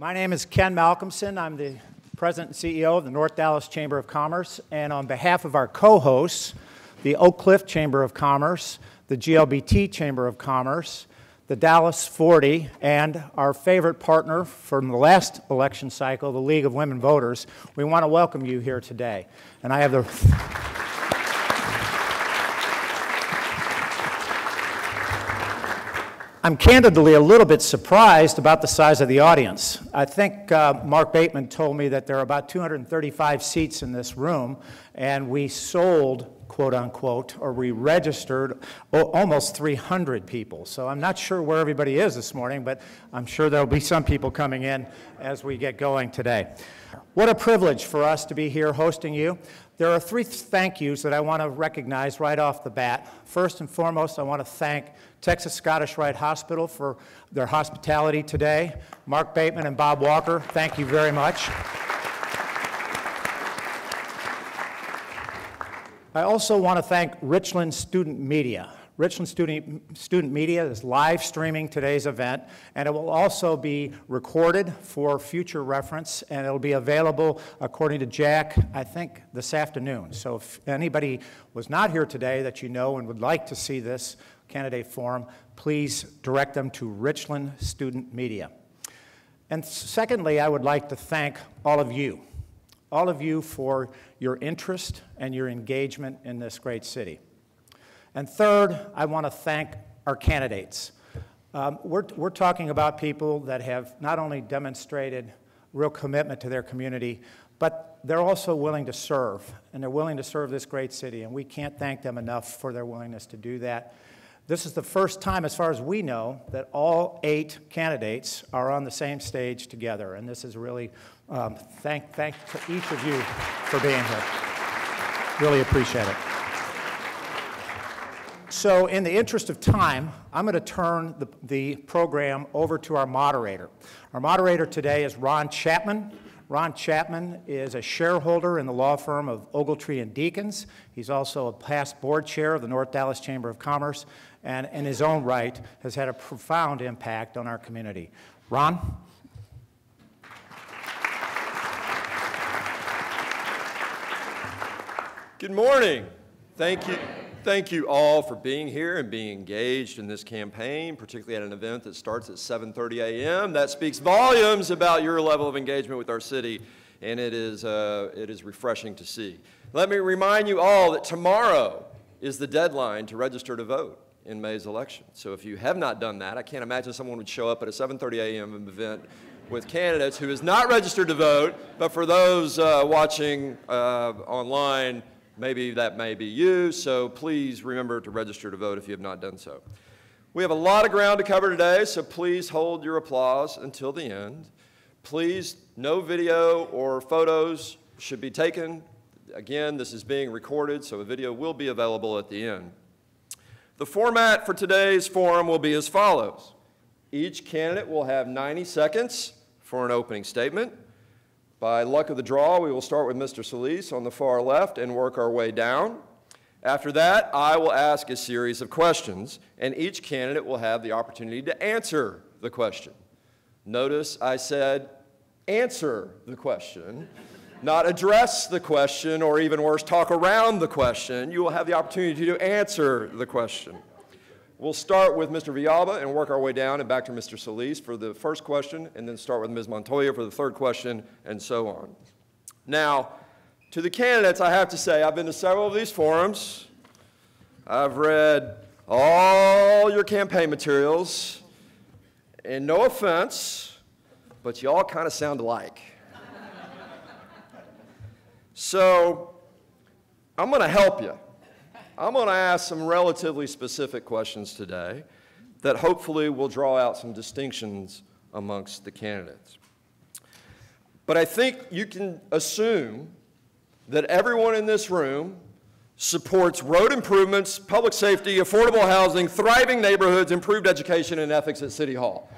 My name is Ken Malcolmson. I'm the President and CEO of the North Dallas Chamber of Commerce, and on behalf of our co-hosts, the Oak Cliff Chamber of Commerce, the GLBT Chamber of Commerce, the Dallas 40, and our favorite partner from the last election cycle, the League of Women Voters, we want to welcome you here today. And I have the... I'm candidly a little bit surprised about the size of the audience. I think Mark Bateman told me that there are about 235 seats in this room, and we sold, quote unquote, or we registered almost 300 people. So I'm not sure where everybody is this morning, but I'm sure there'll be some people coming in as we get going today. What a privilege for us to be here hosting you. There are three thank yous that I want to recognize right off the bat. First and foremost, I want to thank Texas Scottish Rite Hospital for their hospitality today. Mark Bateman and Bob Walker, thank you very much. I also want to thank Richland Student Media. Richland Student Media is live streaming today's event, and it will also be recorded for future reference, and it'll be available, according to Jack, I think this afternoon. So if anybody was not here today that you know and would like to see this candidate forum, please direct them to Richland Student Media. And secondly, I would like to thank all of you for your interest and your engagement in this great city. And third, I want to thank our candidates. We're talking about people that have not only demonstrated real commitment to their community, but they're also willing to serve, and they're willing to serve this great city, and we can't thank them enough for their willingness to do that. This is the first time, as far as we know, that all 8 candidates are on the same stage together, and this is really thank to each of you for being here. Really appreciate it. So in the interest of time, I'm going to turn the program over to our moderator. Our moderator today is Ron Chapman. Ron Chapman is a shareholder in the law firm of Ogletree and Deakins. He's also a past board chair of the North Dallas Chamber of Commerce, and in his own right has had a profound impact on our community. Ron? Good morning. Thank you. Thank you all for being here and being engaged in this campaign, particularly at an event that starts at 7:30 a.m. That speaks volumes about your level of engagement with our city, and it is refreshing to see. Let me remind you all that tomorrow is the deadline to register to vote in May's election. So if you have not done that, I can't imagine someone would show up at a 7:30 a.m. event with candidates who is not registered to vote, but for those watching online, maybe that may be you, so please remember to register to vote if you have not done so. We have a lot of ground to cover today, so please hold your applause until the end. Please, no video or photos should be taken. Again, this is being recorded, so a video will be available at the end. The format for today's forum will be as follows. Each candidate will have 90 seconds for an opening statement. By luck of the draw, we will start with Mr. Solis on the far left and work our way down. After that, I will ask a series of questions, and each candidate will have the opportunity to answer the question. Notice I said answer the question, not address the question, or even worse, talk around the question. You will have the opportunity to answer the question. We'll start with Mr. Villalba and work our way down and back to Mr. Solis for the first question, and then start with Ms. Montoya for the third question, and so on. Now, to the candidates, I have to say, I've been to several of these forums. I've read all your campaign materials, and no offense, but you all kind of sound alike. So, I'm going to help you. I'm going to ask some relatively specific questions today that hopefully will draw out some distinctions amongst the candidates. But I think you can assume that everyone in this room supports road improvements, public safety, affordable housing, thriving neighborhoods, improved education, and ethics at City Hall.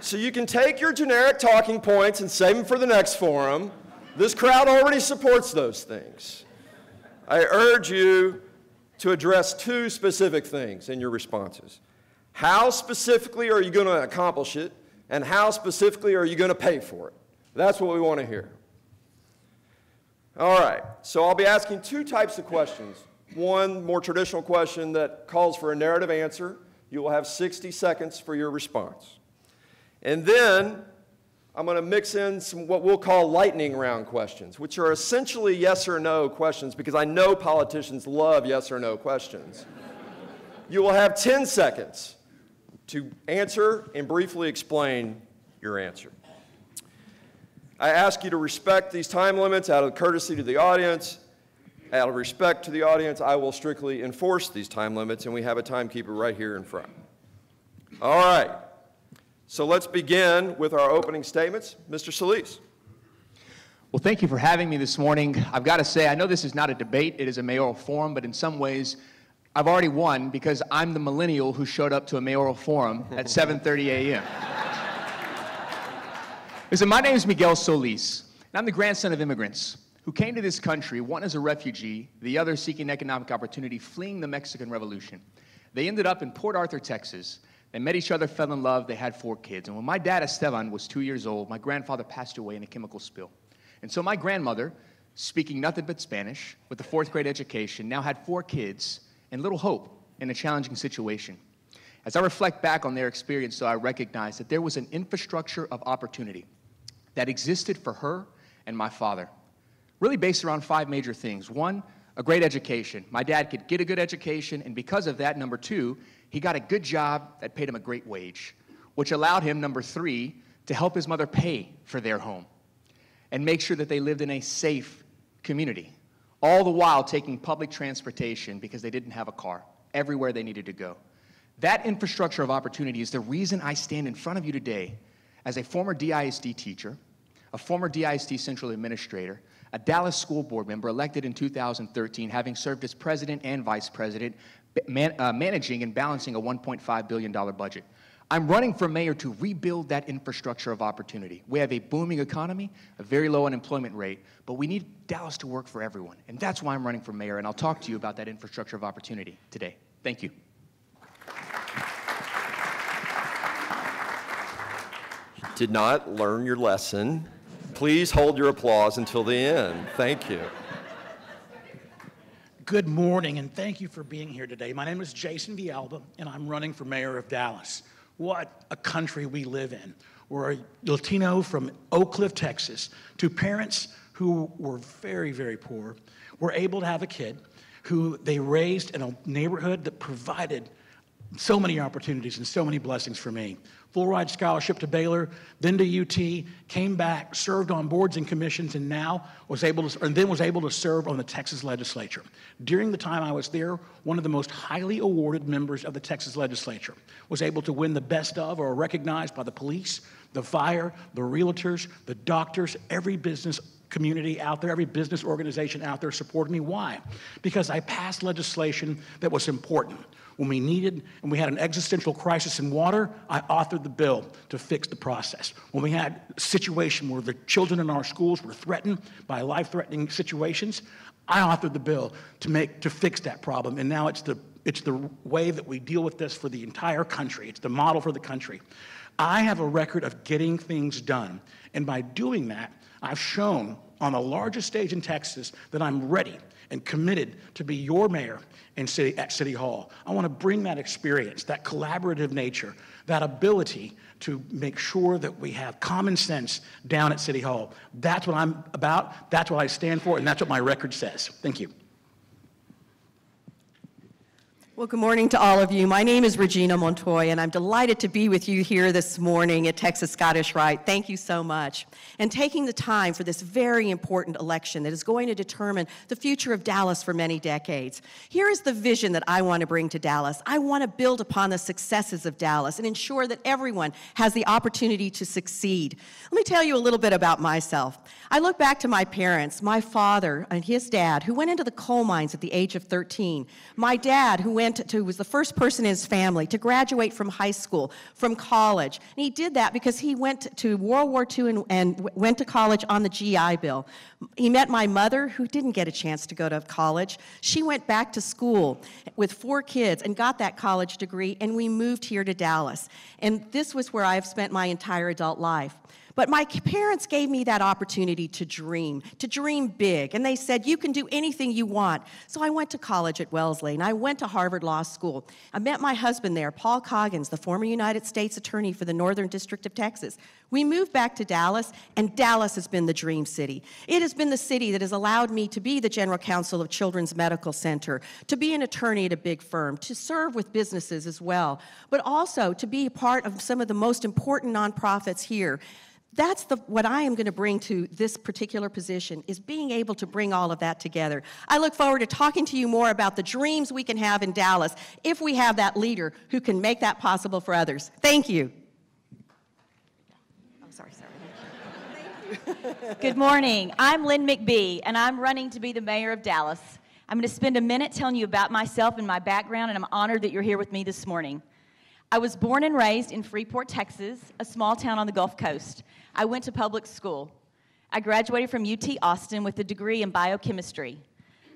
So you can take your generic talking points and save them for the next forum. This crowd already supports those things. I urge you to address two specific things in your responses. How specifically are you going to accomplish it, and how specifically are you going to pay for it? That's what we want to hear. All right, so I'll be asking two types of questions. One more traditional question that calls for a narrative answer. You will have 60 seconds for your response. And then I'm going to mix in some what we'll call lightning round questions, which are essentially yes or no questions, because I know politicians love yes or no questions. You will have 10 seconds to answer and briefly explain your answer. I ask you to respect these time limits out of courtesy to the audience. Out of respect to the audience, I will strictly enforce these time limits, and we have a timekeeper right here in front. All right, so let's begin with our opening statements. Mr. Solis. Well, thank you for having me this morning. I've got to say, I know this is not a debate, it is a mayoral forum, but in some ways, I've already won because I'm the millennial who showed up to a mayoral forum at 7:30 a.m. Listen, my name is Miguel Solis, and I'm the grandson of immigrants who came to this country, one as a refugee, the other seeking economic opportunity, fleeing the Mexican Revolution. They ended up in Port Arthur, Texas. They met each other, fell in love, they had 4 kids. And when my dad, Esteban, was 2 years old, my grandfather passed away in a chemical spill. And so my grandmother, speaking nothing but Spanish, with a 4th grade education, now had 4 kids and little hope in a challenging situation. As I reflect back on their experience, though, I recognize that there was an infrastructure of opportunity that existed for her and my father, really based around 5 major things. 1, a great education. My dad could get a good education, and because of that, number 2, he got a good job that paid him a great wage, which allowed him, number 3, to help his mother pay for their home and make sure that they lived in a safe community, all the while taking public transportation because they didn't have a car everywhere they needed to go. That infrastructure of opportunity is the reason I stand in front of you today as a former DISD teacher, a former DISD central administrator, a Dallas school board member elected in 2013, having served as president and vice president, managing and balancing a $1.5 billion budget. I'm running for mayor to rebuild that infrastructure of opportunity. We have a booming economy, a very low unemployment rate, but we need Dallas to work for everyone. And that's why I'm running for mayor, and I'll talk to you about that infrastructure of opportunity today. Thank you. Did not learn your lesson. Please hold your applause until the end. Thank you. Good morning, and thank you for being here today. My name is Jason Villalba, and I'm running for mayor of Dallas. What a country we live in. We're a Latino from Oak Cliff, Texas, to parents who were very, very poor, were able to have a kid who they raised in a neighborhood that provided so many opportunities and so many blessings for me. Full ride scholarship to Baylor, then to UT, came back, served on boards and commissions, and now was able to serve on the Texas legislature. During the time I was there, one of the most highly awarded members of the Texas legislature was able to win the best of or recognized by the police, the fire, the realtors, the doctors, every business community out there, every business organization out there supported me. Why? Because I passed legislation that was important. When we needed and we had an existential crisis in water, I authored the bill to fix the process. When we had a situation where the children in our schools were threatened by life-threatening situations, I authored the bill to fix that problem. And now it's the way that we deal with this for the entire country. It's the model for the country. I have a record of getting things done. And by doing that, I've shown on the largest stage in Texas that I'm ready and committed to be your mayor at City Hall. I want to bring that experience, that collaborative nature, that ability to make sure that we have common sense down at City Hall. That's what I'm about, that's what I stand for, and that's what my record says. Thank you. Well, good morning to all of you. My name is Regina Montoya, and I'm delighted to be with you here this morning at Texas Scottish Rite. Thank you so much. And taking the time for this very important election that is going to determine the future of Dallas for many decades. Here is the vision that I want to bring to Dallas. I want to build upon the successes of Dallas and ensure that everyone has the opportunity to succeed. Let me tell you a little bit about myself. I look back to my parents, my father and his dad, who went into the coal mines at the age of 13. My dad, who went was the first person in his family to graduate from high school, from college. And he did that because he went to World War II and went to college on the GI Bill. He met my mother, who didn't get a chance to go to college. She went back to school with 4 kids and got that college degree, and we moved here to Dallas. And this was where I've spent my entire adult life. But my parents gave me that opportunity to dream big. And they said, you can do anything you want. So I went to college at Wellesley, and I went to Harvard Law School. I met my husband there, Paul Coggins, the former United States Attorney for the Northern District of Texas. We moved back to Dallas, and Dallas has been the dream city. It has been the city that has allowed me to be the general counsel of Children's Medical Center, to be an attorney at a big firm, to serve with businesses as well, but also to be a part of some of the most important nonprofits here. That's what I am going to bring to this particular position, is being able to bring all of that together. I look forward to talking to you more about the dreams we can have in Dallas if we have that leader who can make that possible for others. Thank you. Oh, sorry. Good morning. I'm Lynn McBee, and I'm running to be the mayor of Dallas. I'm going to spend a minute telling you about myself and my background, and I'm honored that you're here with me this morning. I was born and raised in Freeport, Texas, a small town on the Gulf Coast. I went to public school. I graduated from UT Austin with a degree in biochemistry.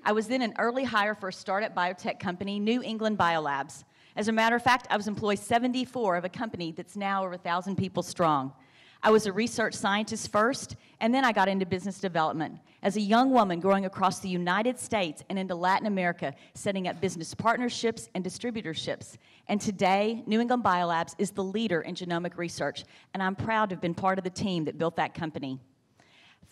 I was then an early hire for a startup biotech company, New England Biolabs. As a matter of fact, I was employee 74 of a company that's now over 1,000 people strong. I was a research scientist first, and then I got into business development. As a young woman growing across the United States and into Latin America, setting up business partnerships and distributorships. And today, New England Biolabs is the leader in genomic research, and I'm proud to have been part of the team that built that company.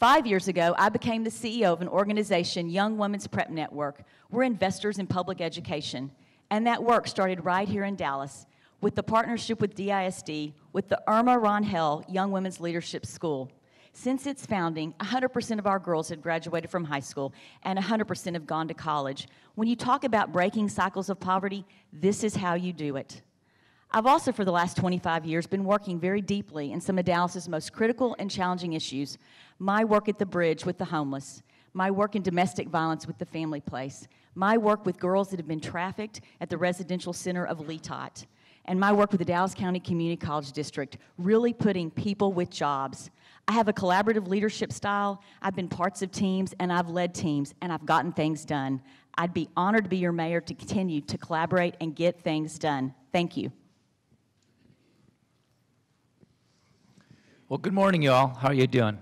5 years ago, I became the CEO of an organization, Young Women's Prep Network. We're investors in public education, and that work started right here in Dallas with the partnership with DISD, with the Irma Ronhell Young Women's Leadership School. Since its founding, 100% of our girls have graduated from high school, and 100% have gone to college. When you talk about breaking cycles of poverty, this is how you do it. I've also, for the last 25 years, been working very deeply in some of Dallas's most critical and challenging issues. My work at the bridge with the homeless, my work in domestic violence with the Family Place, my work with girls that have been trafficked at the residential center of Letot, and my work with the Dallas County Community College District, really putting people with jobs. I have a collaborative leadership style. I've been parts of teams, and I've led teams, and I've gotten things done. I'd be honored to be your mayor to continue to collaborate and get things done. Thank you. Well, good morning, y'all. How are you doing?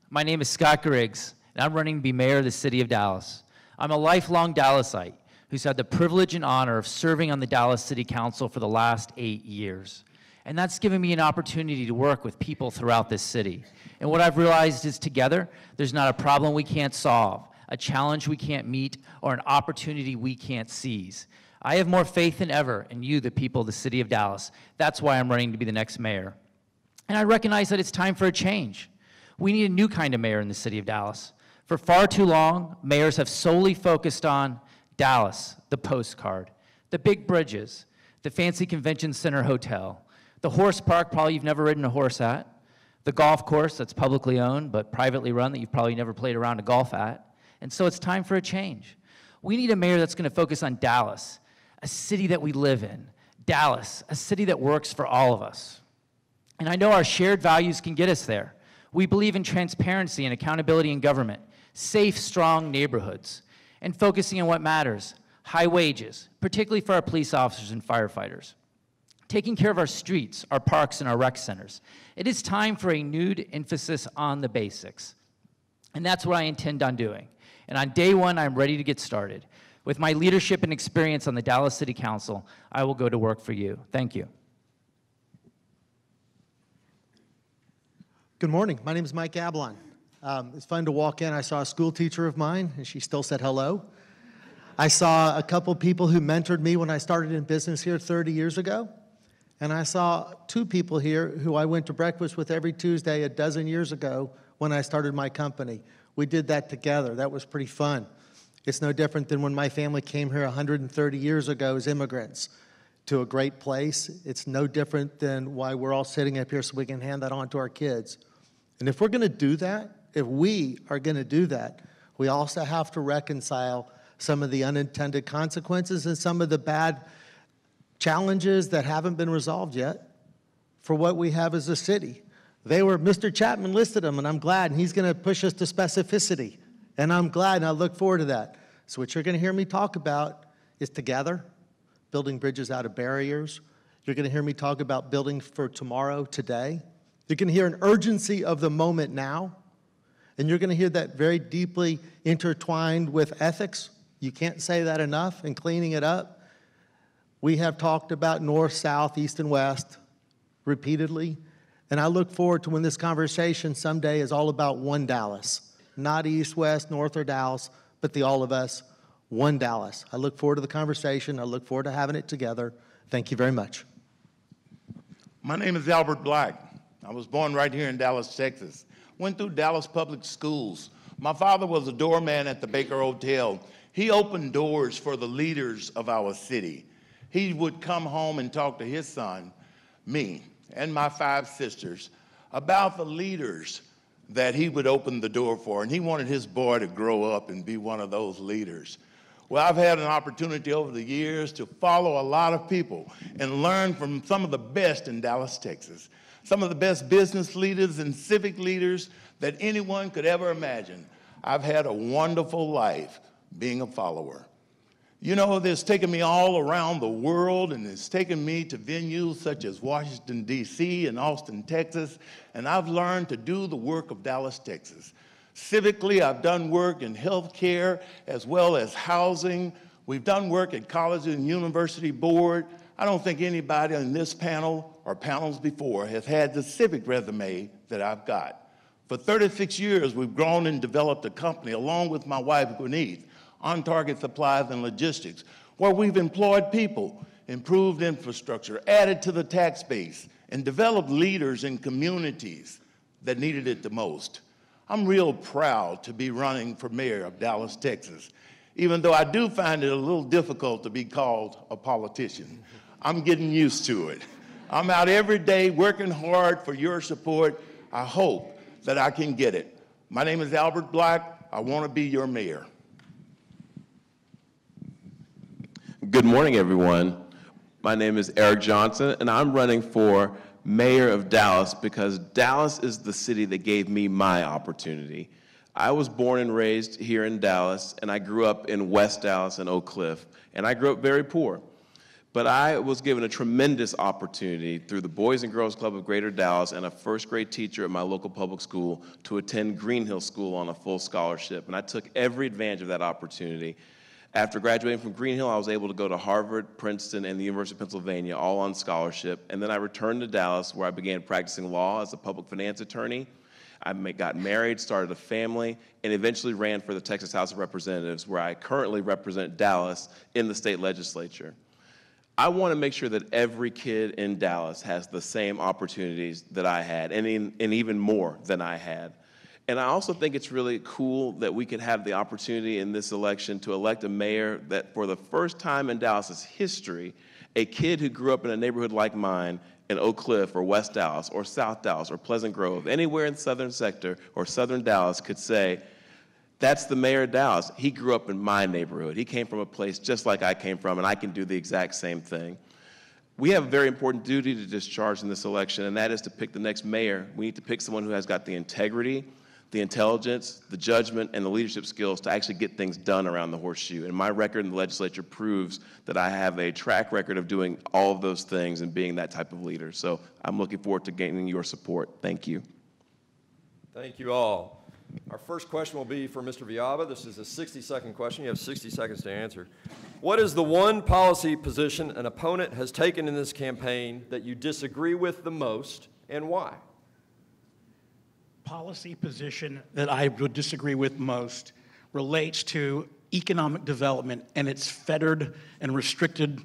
My name is Scott Griggs, and I'm running to be mayor of the city of Dallas. I'm a lifelong Dallasite who's had the privilege and honor of serving on the Dallas City Council for the last 8 years. And that's given me an opportunity to work with people throughout this city. And what I've realized is together, there's not a problem we can't solve, a challenge we can't meet, or an opportunity we can't seize. I have more faith than ever in you, the people of the city of Dallas. That's why I'm running to be the next mayor. And I recognize that it's time for a change. We need a new kind of mayor in the city of Dallas. For far too long, mayors have solely focused on Dallas, the postcard, the big bridges, the fancy convention center hotel, the horse park probably you've never ridden a horse at, the golf course that's publicly owned but privately run that you've probably never played a round of golf at. And so it's time for a change. We need a mayor that's going to focus on Dallas, a city that we live in. Dallas, a city that works for all of us. And I know our shared values can get us there. We believe in transparency and accountability in government, safe, strong neighborhoods, and focusing on what matters, high wages, particularly for our police officers and firefighters. Taking care of our streets, our parks, and our rec centers. It is time for a renewed emphasis on the basics. And that's what I intend on doing. And on day one, I'm ready to get started. With my leadership and experience on the Dallas City Council, I will go to work for you. Thank you. Good morning. My name is Mike Ablon. It's fun to walk in. I saw a school teacher of mine, and she still said hello. I saw a couple people who mentored me when I started in business here 30 years ago. And I saw two people here who I went to breakfast with every Tuesday a dozen years ago when I started my company. We did that together. That was pretty fun. It's no different than when my family came here 130 years ago as immigrants to a great place. It's no different than why we're all sitting up here so we can hand that on to our kids. And if we're going to do that, if we are going to do that, we also have to reconcile some of the unintended consequences, and some of the bad challenges that haven't been resolved yet for what we have as a city. Mr. Chapman listed them, and I'm glad, and he's going to push us to specificity, and I'm glad, and I look forward to that. So what you're going to hear me talk about is together, building bridges out of barriers. You're going to hear me talk about building for tomorrow, today. You're going to hear an urgency of the moment now, and you're going to hear that very deeply intertwined with ethics. You can't say that enough, and cleaning it up. We have talked about north, south, east, and west repeatedly, and I look forward to when this conversation someday is all about one Dallas, not east, west, north, or Dallas, but the all of us, one Dallas. I look forward to the conversation. I look forward to having it together. Thank you very much. My name is Albert Black. I was born right here in Dallas, Texas. Went through Dallas public schools. My father was a doorman at the Baker Hotel. He opened doors for the leaders of our city. He would come home and talk to his son, me, and my 5 sisters about the leaders that he would open the door for, and he wanted his boy to grow up and be one of those leaders. Well, I've had an opportunity over the years to follow a lot of people and learn from some of the best in Dallas, Texas, some of the best business leaders and civic leaders that anyone could ever imagine. I've had a wonderful life being a follower. You know, it's taken me all around the world, and it's taken me to venues such as Washington, D.C. and Austin, Texas, and I've learned to do the work of Dallas, Texas. Civically, I've done work in healthcare as well as housing. We've done work at college and university board. I don't think anybody on this panel or panels before has had the civic resume that I've got. For 36 years, we've grown and developed a company along with my wife, Gwyneth, On Target Supplies and Logistics, where we've employed people, improved infrastructure, added to the tax base, and developed leaders in communities that needed it the most. I'm real proud to be running for mayor of Dallas, Texas, even though I do find it a little difficult to be called a politician. I'm getting used to it. I'm out every day working hard for your support. I hope that I can get it. My name is Albert Black. I want to be your mayor. Good morning, everyone. My name is Eric Johnson, and I'm running for mayor of Dallas because Dallas is the city that gave me my opportunity. I was born and raised here in Dallas, and I grew up in West Dallas and Oak Cliff, and I grew up very poor. But I was given a tremendous opportunity through the Boys and Girls Club of Greater Dallas and a first-grade teacher at my local public school to attend Green Hill School on a full scholarship, and I took every advantage of that opportunity. After graduating from Green Hill, I was able to go to Harvard, Princeton, and the University of Pennsylvania, all on scholarship. And then I returned to Dallas, where I began practicing law as a public finance attorney. I got married, started a family, and eventually ran for the Texas House of Representatives, where I currently represent Dallas in the state legislature. I want to make sure that every kid in Dallas has the same opportunities that I had, and even more than I had. And I also think it's really cool that we could have the opportunity in this election to elect a mayor that for the first time in Dallas's history, a kid who grew up in a neighborhood like mine in Oak Cliff or West Dallas or South Dallas or Pleasant Grove, anywhere in southern sector or southern Dallas could say, that's the mayor of Dallas. He grew up in my neighborhood. He came from a place just like I came from, and I can do the exact same thing. We have a very important duty to discharge in this election, and that is to pick the next mayor. We need to pick someone who has got the integrity, the intelligence, the judgment, and the leadership skills to actually get things done around the horseshoe. And my record in the legislature proves that I have a track record of doing all of those things and being that type of leader. So I'm looking forward to gaining your support. Thank you. Thank you all. Our first question will be for Mr. Villalba. This is a 60-second question. You have 60 seconds to answer. What is the one policy position an opponent has taken in this campaign that you disagree with the most, and why? Policy position that I would disagree with most relates to economic development and its fettered and restricted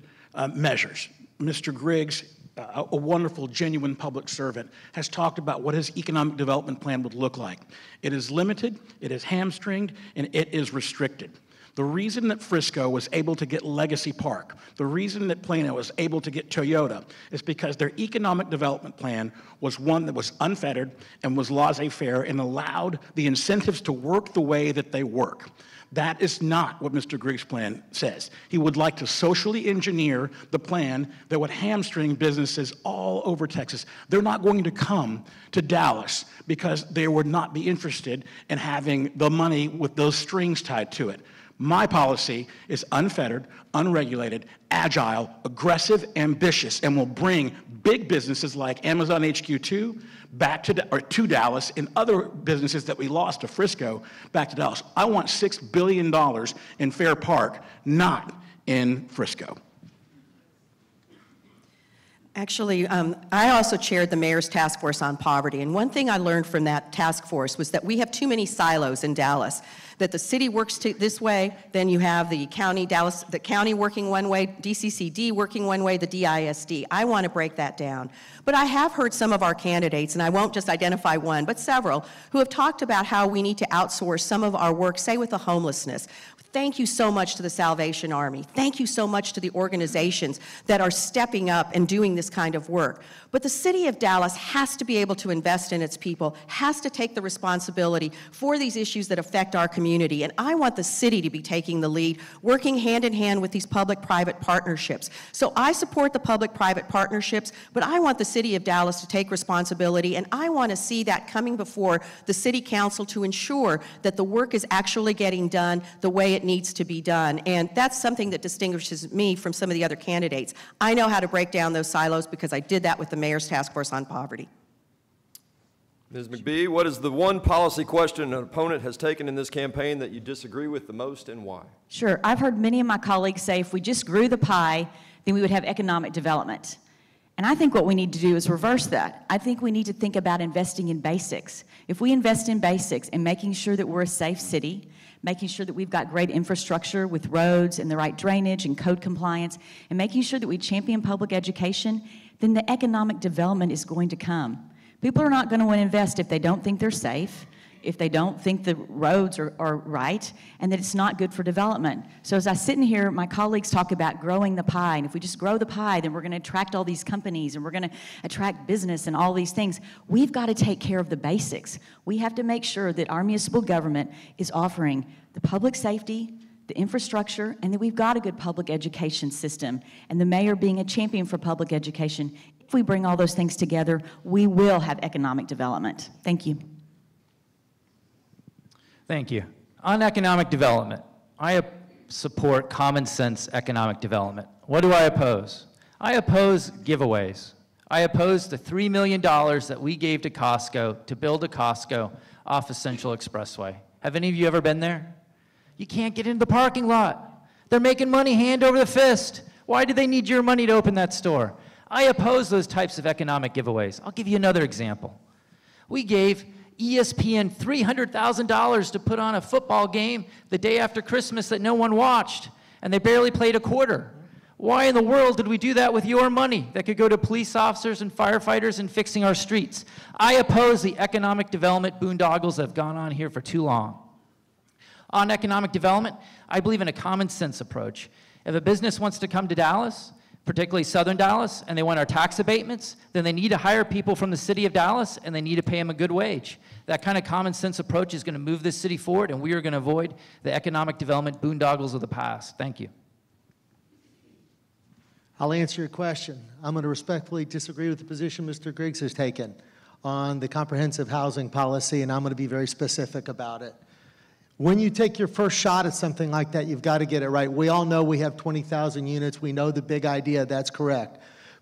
measures. Mr. Griggs, a wonderful, genuine public servant, has talked about what his economic development plan would look like. It is limited, it is hamstringed, and it is restricted. The reason that Frisco was able to get Legacy Park, the reason that Plano was able to get Toyota, is because their economic development plan was one that was unfettered and was laissez-faire and allowed the incentives to work the way that they work. That is not what Mr. Griggs' plan says. He would like to socially engineer the plan that would hamstring businesses all over Texas. They're not going to come to Dallas because they would not be interested in having the money with those strings tied to it. My policy is unfettered, unregulated, agile, aggressive, ambitious, and will bring big businesses like Amazon HQ2 back to Dallas, and other businesses that we lost to Frisco back to Dallas. I want $6 billion in Fair Park, not in Frisco. Actually, I also chaired the Mayor's Task Force on Poverty, and one thing I learned from that task force was that we have too many silos in Dallas, that the city works this way, then you have the county working one way, DCCD working one way, the DISD. I want to break that down. But I have heard some of our candidates, and I won't just identify one, but several, who have talked about how we need to outsource some of our work, say with the homelessness. Thank you so much to the Salvation Army. Thank you so much to the organizations that are stepping up and doing this kind of work. But the city of Dallas has to be able to invest in its people, has to take the responsibility for these issues that affect our community. And I want the city to be taking the lead, working hand in hand with these public-private partnerships. So I support the public-private partnerships, but I want the city of Dallas to take responsibility, and I want to see that coming before the city council to ensure that the work is actually getting done the way it needs to be done. And that's something that distinguishes me from some of the other candidates. I know how to break down those silos because I did that with the Mayor's Task Force on Poverty. Ms. McBee, what is the one policy question an opponent has taken in this campaign that you disagree with the most, and why? Sure. I've heard many of my colleagues say if we just grew the pie, then we would have economic development. And I think what we need to do is reverse that. I think we need to think about investing in basics. If we invest in basics and making sure that we're a safe city, making sure that we've got great infrastructure with roads and the right drainage and code compliance, and making sure that we champion public education, then the economic development is going to come. People are not going to want to invest if they don't think they're safe, if they don't think the roads are right, and that it's not good for development. So as I sit in here, my colleagues talk about growing the pie, and if we just grow the pie, then we're going to attract all these companies, and we're going to attract business and all these things. We've got to take care of the basics. We have to make sure that our municipal government is offering the public safety, the infrastructure, and that we've got a good public education system. And the mayor being a champion for public education, if we bring all those things together, we will have economic development. Thank you. Thank you. On economic development, I support common sense economic development. What do I oppose? I oppose giveaways. I oppose the $3 million that we gave to Costco to build a Costco off of Central Expressway. Have any of you ever been there? You can't get into the parking lot. They're making money hand over the fist. Why do they need your money to open that store? I oppose those types of economic giveaways. I'll give you another example. We gave ESPN $300,000 to put on a football game the day after Christmas that no one watched, and they barely played a quarter. Why in the world did we do that with your money that could go to police officers and firefighters and fixing our streets? I oppose the economic development boondoggles that have gone on here for too long. On economic development, I believe in a common sense approach. If a business wants to come to Dallas, particularly southern Dallas, and they want our tax abatements, then they need to hire people from the city of Dallas, and they need to pay them a good wage. That kind of common sense approach is going to move this city forward, and we are going to avoid the economic development boondoggles of the past. Thank you. I'll answer your question. I'm going to respectfully disagree with the position Mr. Griggs has taken on the comprehensive housing policy, and I'm going to be very specific about it. When you take your first shot at something like that, you've got to get it right. We all know we have 20,000 units. We know the big idea. That's correct.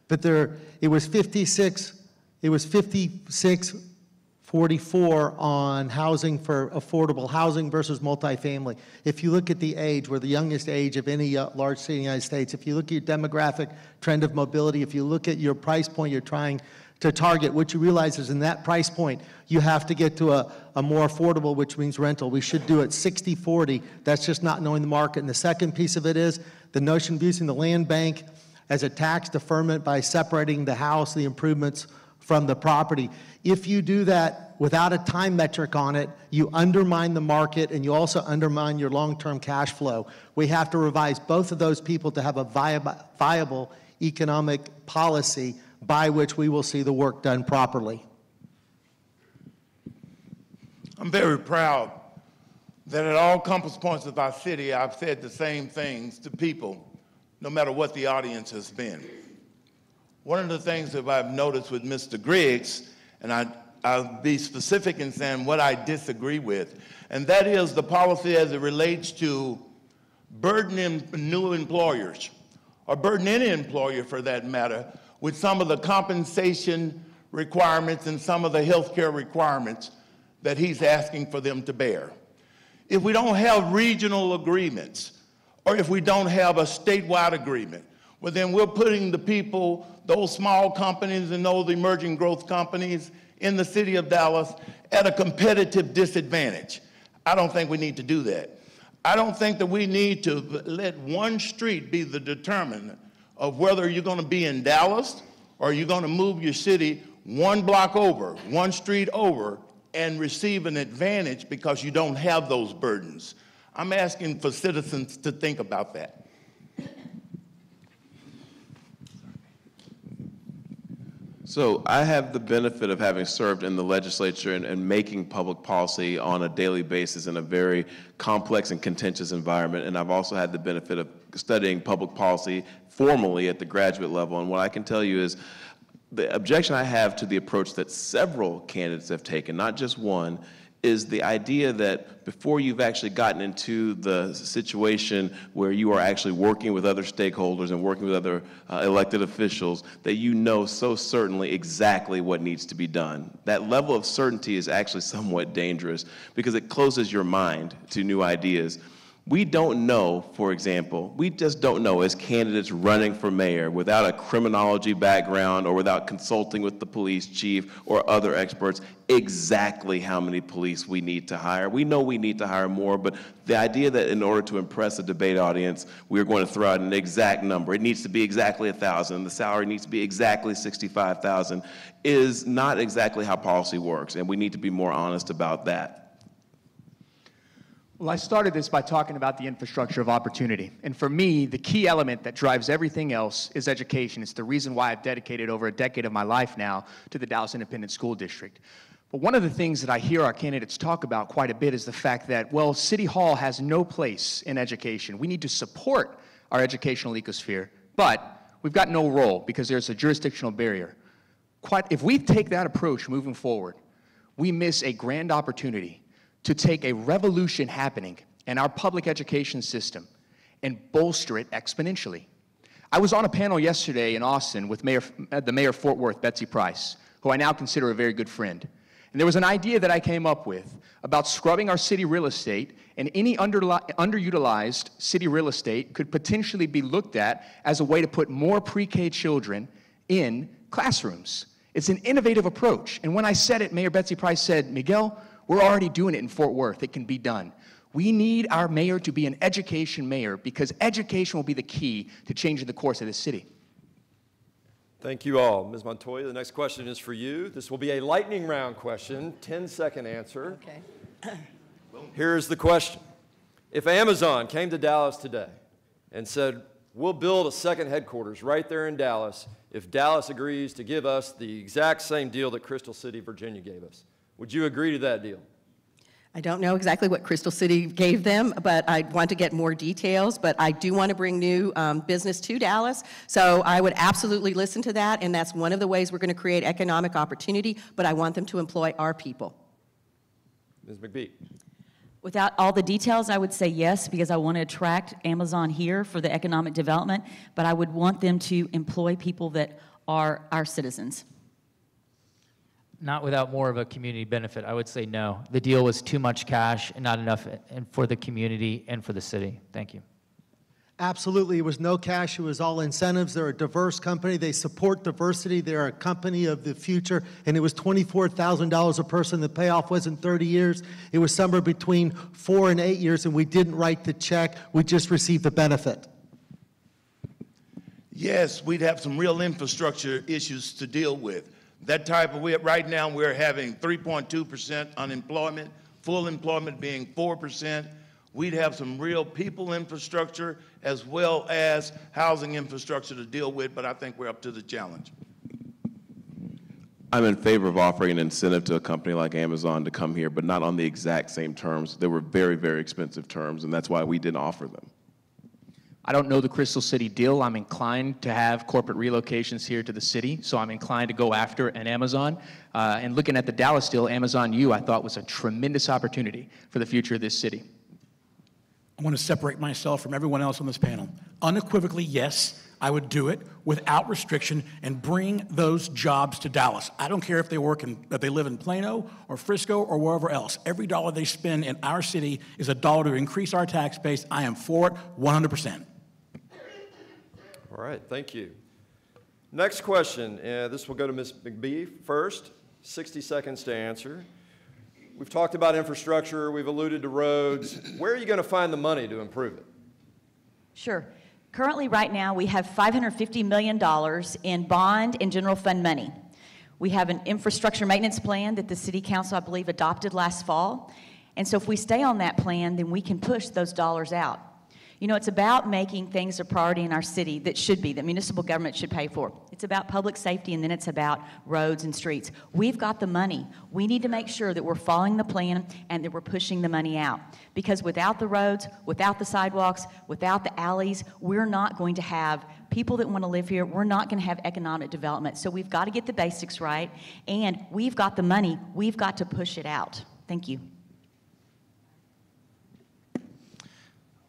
But it was 56-44 on housing for affordable housing versus multifamily. If you look at the age, we're the youngest age of any large city in the United States. If you look at your demographic trend of mobility, if you look at your price point you're trying to target, what you realize is in that price point, you have to get to a more affordable, which means rental. We should do it 60-40. That's just not knowing the market. And the second piece of it is the notion of using the land bank as a tax deferment by separating the house, the improvements from the property. If you do that without a time metric on it, you undermine the market and you also undermine your long-term cash flow. We have to revise both of those people to have a viable economic policy by which we will see the work done properly. I'm very proud that at all compass points of our city, I've said the same things to people, no matter what the audience has been. One of the things that I've noticed with Mr. Griggs, and I'll be specific in saying what I disagree with, and that is the policy as it relates to burdening new employers, or burden any employer for that matter, with some of the compensation requirements and some of the health care requirements that he's asking for them to bear. If we don't have regional agreements, or if we don't have a statewide agreement, well then we're putting the people, those small companies and those emerging growth companies in the city of Dallas at a competitive disadvantage. I don't think we need to do that. I don't think that we need to let one street be the determinant of whether you're going to be in Dallas or you're going to move your city one block over, one street over, and receive an advantage because you don't have those burdens. I'm asking for citizens to think about that. So I have the benefit of having served in the legislature and making public policy on a daily basis in a very complex and contentious environment. And I've also had the benefit of studying public policy formally at the graduate level. And what I can tell you is the objection I have to the approach that several candidates have taken, not just one, is the idea that before you've actually gotten into the situation where you are actually working with other stakeholders and working with other elected officials, that you know so certainly exactly what needs to be done. That level of certainty is actually somewhat dangerous because it closes your mind to new ideas. We don't know, for example, we just don't know as candidates running for mayor without a criminology background or without consulting with the police chief or other experts exactly how many police we need to hire. We know we need to hire more, but the idea that in order to impress a debate audience, we're going to throw out an exact number, it needs to be exactly 1,000, the salary needs to be exactly 65,000, is not exactly how policy works, and we need to be more honest about that. Well, I started this by talking about the infrastructure of opportunity. And for me, the key element that drives everything else is education. It's the reason why I've dedicated over a decade of my life now to the Dallas Independent School District. But one of the things that I hear our candidates talk about quite a bit is the fact that, well, City Hall has no place in education. We need to support our educational ecosphere, but we've got no role because there's a jurisdictional barrier. If we take that approach moving forward, we miss a grand opportunity to take a revolution happening in our public education system and bolster it exponentially. I was on a panel yesterday in Austin with the Mayor of Fort Worth, Betsy Price, who I now consider a very good friend. And there was an idea that I came up with about scrubbing our city real estate, and any underutilized city real estate could potentially be looked at as a way to put more pre-K children in classrooms. It's an innovative approach. And when I said it, Mayor Betsy Price said, Miguel, we're already doing it in Fort Worth. It can be done. We need our mayor to be an education mayor because education will be the key to changing the course of this city. Thank you all. Ms. Montoya, the next question is for you. This will be a lightning round question, 10-second answer. Okay. Here's the question. If Amazon came to Dallas today and said, we'll build a second headquarters right there in Dallas if Dallas agrees to give us the exact same deal that Crystal City, Virginia gave us, would you agree to that deal? I don't know exactly what Crystal City gave them, but I want to get more details, but I do want to bring new business to Dallas, so I would absolutely listen to that, and that's one of the ways we're going to create economic opportunity, but I want them to employ our people. Ms. McBee. Without all the details, I would say yes, because I want to attract Amazon here for the economic development, but I would want them to employ people that are our citizens. Not without more of a community benefit. I would say no. The deal was too much cash and not enough for the community and for the city. Thank you. Absolutely. It was no cash. It was all incentives. They're a diverse company. They support diversity. They're a company of the future. And it was $24,000 a person. The payoff wasn't 30 years. It was somewhere between 4 and 8 years, and we didn't write the check. We just received the benefit. Yes, we'd have some real infrastructure issues to deal with. Right now we're having 3.2% unemployment, full employment being 4%. We'd have some real people infrastructure as well as housing infrastructure to deal with, but I think we're up to the challenge. I'm in favor of offering an incentive to a company like Amazon to come here, but not on the exact same terms. They were very, very expensive terms, and that's why we didn't offer them. I don't know the Crystal City deal. I'm inclined to have corporate relocations here to the city, so I'm inclined to go after an Amazon. And looking at the Dallas deal, Amazon U, I thought was a tremendous opportunity for the future of this city. I want to separate myself from everyone else on this panel. Unequivocally, yes, I would do it without restriction and bring those jobs to Dallas. I don't care if they live in Plano or Frisco or wherever else. Every dollar they spend in our city is a dollar to increase our tax base. I am for it 100%. All right, thank you. Next question, this will go to Ms. McBee first, 60 seconds to answer. We've talked about infrastructure, we've alluded to roads. Where are you going to find the money to improve it? Sure. Currently, right now, we have $550 million in bond and general fund money. We have an infrastructure maintenance plan that the City Council, I believe, adopted last fall. And so if we stay on that plan, then we can push those dollars out. You know, it's about making things a priority in our city that municipal government should pay for. It's about public safety, and then it's about roads and streets. We've got the money. We need to make sure that we're following the plan and that we're pushing the money out. Because without the roads, without the sidewalks, without the alleys, we're not going to have people that want to live here. We're not going to have economic development. So we've got to get the basics right, and we've got the money. We've got to push it out. Thank you.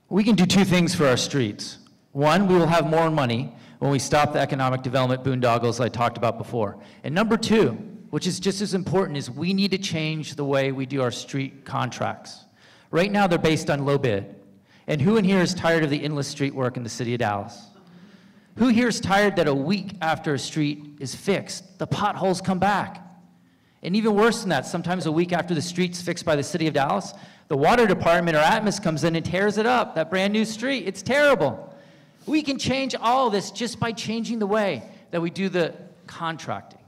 We can do two things for our streets. One, we will have more money when we stop the economic development boondoggles I talked about before. And number two, which is just as important, is we need to change the way we do our street contracts. Right now, they're based on low bid. And who in here is tired of the endless street work in the city of Dallas? Who here is tired that a week after a street is fixed, the potholes come back? And even worse than that, sometimes a week after the street's fixed by the city of Dallas, the water department or Atmos comes in and tears it up, that brand new street. It's terrible. We can change all of this just by changing the way that we do the contracting.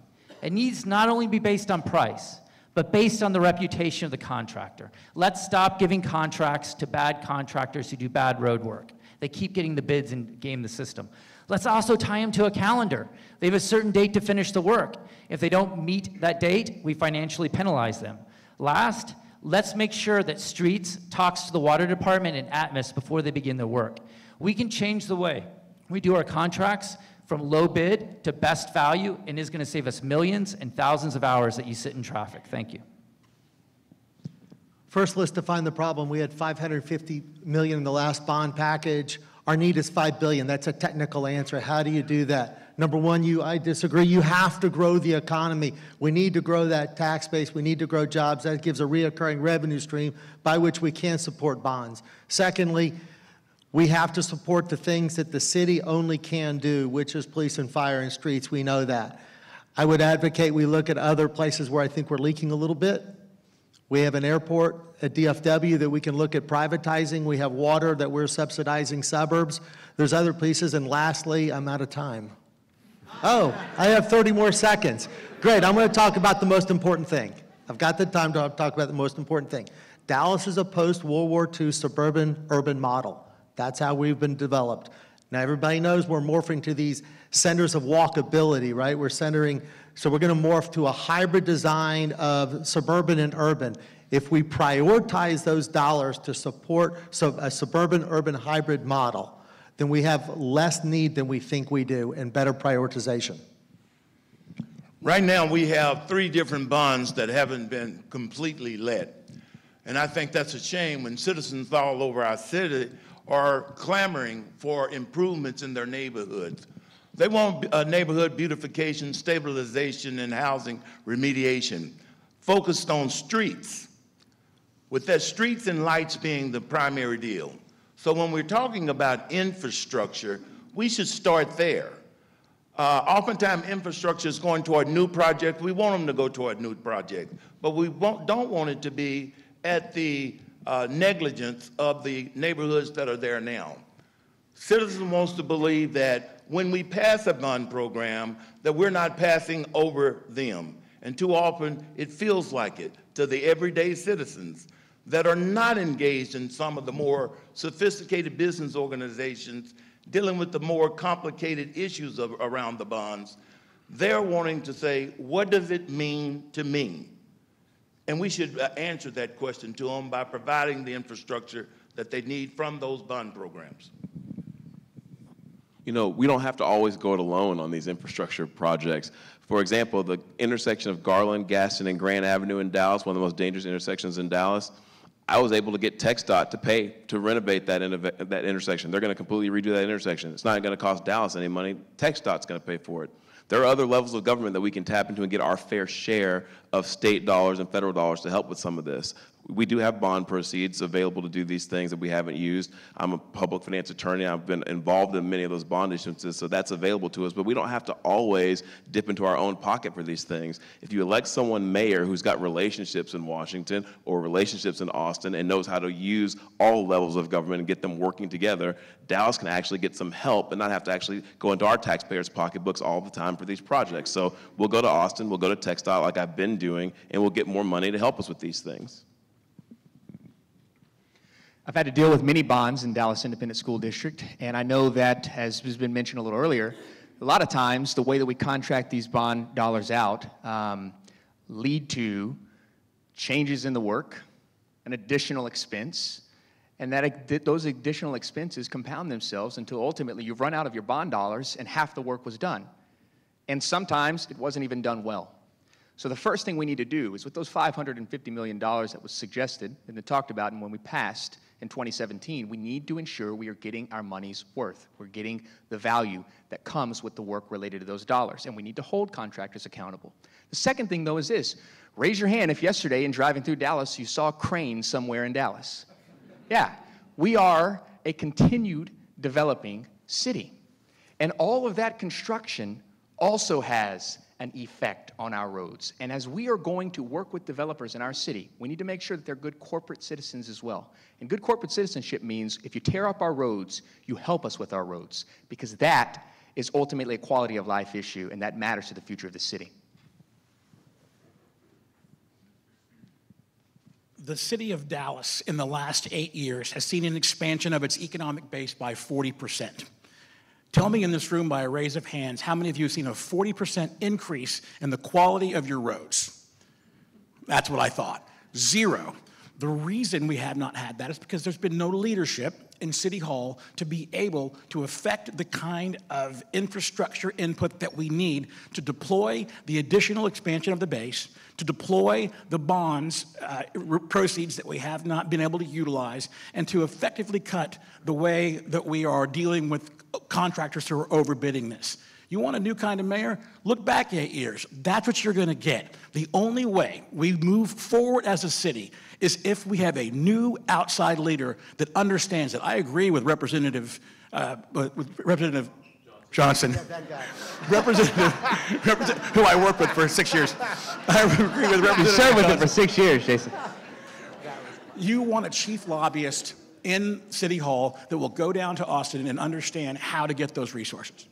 It needs not only be based on price, but based on the reputation of the contractor. Let's stop giving contracts to bad contractors who do bad road work. They keep getting the bids and game the system. Let's also tie them to a calendar. They have a certain date to finish the work. If they don't meet that date, we financially penalize them. Last, let's make sure that Streets talks to the water department and Atmos before they begin their work. We can change the way we do our contracts from low bid to best value, and is going to save us millions and thousands of hours that you sit in traffic. Thank you. First, let's define the problem. We had $550 million in the last bond package. Our need is $5 billion. That's a technical answer. How do you do that? Number one, I disagree. You have to grow the economy. We need to grow that tax base. We need to grow jobs. That gives a reoccurring revenue stream by which we can support bonds. Secondly, we have to support the things that the city only can do, which is police and fire and streets. We know that. I would advocate we look at other places where I think we're leaking a little bit. We have an airport at DFW that we can look at privatizing. We have water that we're subsidizing suburbs. There's other pieces. And lastly, I'm out of time. Oh, I have 30 more seconds. Great, I'm going to talk about the most important thing. I've got the time to talk about the most important thing. Dallas is a post-World War II suburban-urban model. That's how we've been developed. Now, everybody knows we're morphing to these centers of walkability, right? So we're going to morph to a hybrid design of suburban and urban. If we prioritize those dollars to support a suburban-urban hybrid model, then we have less need than we think we do and better prioritization. Right now, we have 3 different bonds that haven't been completely let. And I think that's a shame when citizens all over our city are clamoring for improvements in their neighborhoods. They want neighborhood beautification, stabilization, and housing remediation focused on streets, with that streets and lights being the primary deal. So when we're talking about infrastructure, we should start there. Oftentimes, infrastructure is going toward new projects. We want them to go toward new projects, but we don't want it to be at the negligence of the neighborhoods that are there now. Citizens wants to believe that when we pass a bond program, that we're not passing over them. And too often, it feels like it to the everyday citizens that are not engaged in some of the more sophisticated business organizations dealing with the more complicated issues around the bonds. They're wanting to say, what does it mean to me? And we should answer that question to them by providing the infrastructure that they need from those bond programs. You know, we don't have to always go it alone on these infrastructure projects. For example, the intersection of Garland, Gaston, and Grand Avenue in Dallas, one of the most dangerous intersections in Dallas, I was able to get TxDOT to pay to renovate that intersection. They're going to completely redo that intersection. It's not going to cost Dallas any money. TxDOT's going to pay for it. There are other levels of government that we can tap into and get our fair share of state dollars and federal dollars to help with some of this. We do have bond proceeds available to do these things that we haven't used. I'm a public finance attorney. I've been involved in many of those bond issuances, so that's available to us. But we don't have to always dip into our own pocket for these things. If you elect someone mayor who's got relationships in Washington or relationships in Austin and knows how to use all levels of government and get them working together, Dallas can actually get some help and not have to actually go into our taxpayers' pocketbooks all the time for these projects. So we'll go to Austin, we'll go to TxDOT like I've been doing, and we'll get more money to help us with these things. I've had to deal with many bonds in Dallas Independent School District, and I know that, as has been mentioned a little earlier, a lot of times the way that we contract these bond dollars out lead to changes in the work, an additional expense, and those additional expenses compound themselves until ultimately you've run out of your bond dollars and half the work was done. And sometimes it wasn't even done well. So the first thing we need to do is with those $550 million that was suggested and talked about and when we passed in 2017, we need to ensure we are getting our money's worth. We're getting the value that comes with the work related to those dollars, and we need to hold contractors accountable. The second thing, though, is this. Raise your hand if yesterday in driving through Dallas you saw a crane somewhere in Dallas. Yeah, we are a continued developing city, and all of that construction also has an effect on our roads. And as we are going to work with developers in our city, we need to make sure that they're good corporate citizens as well. And good corporate citizenship means if you tear up our roads, you help us with our roads, because that is ultimately a quality of life issue, and that matters to the future of the city. The city of Dallas in the last 8 years has seen an expansion of its economic base by 40%. Tell me in this room by a raise of hands, how many of you have seen a 40% increase in the quality of your roads? That's what I thought. 0. The reason we have not had that is because there's been no leadership in City Hall to be able to affect the kind of infrastructure input that we need to deploy the additional expansion of the base, to deploy the bonds proceeds that we have not been able to utilize, and to effectively cut the way that we are dealing with contractors who are overbidding this. You want a new kind of mayor? Look back 8 years. That's what you're going to get. The only way we move forward as a city is if we have a new outside leader that understands that. I agree with Representative Johnson, Representative, who I worked with for 6 years. I agree with Representative You served with him for 6 years, Jason. You want a chief lobbyist in City Hall that will go down to Austin and understand how to get those resources.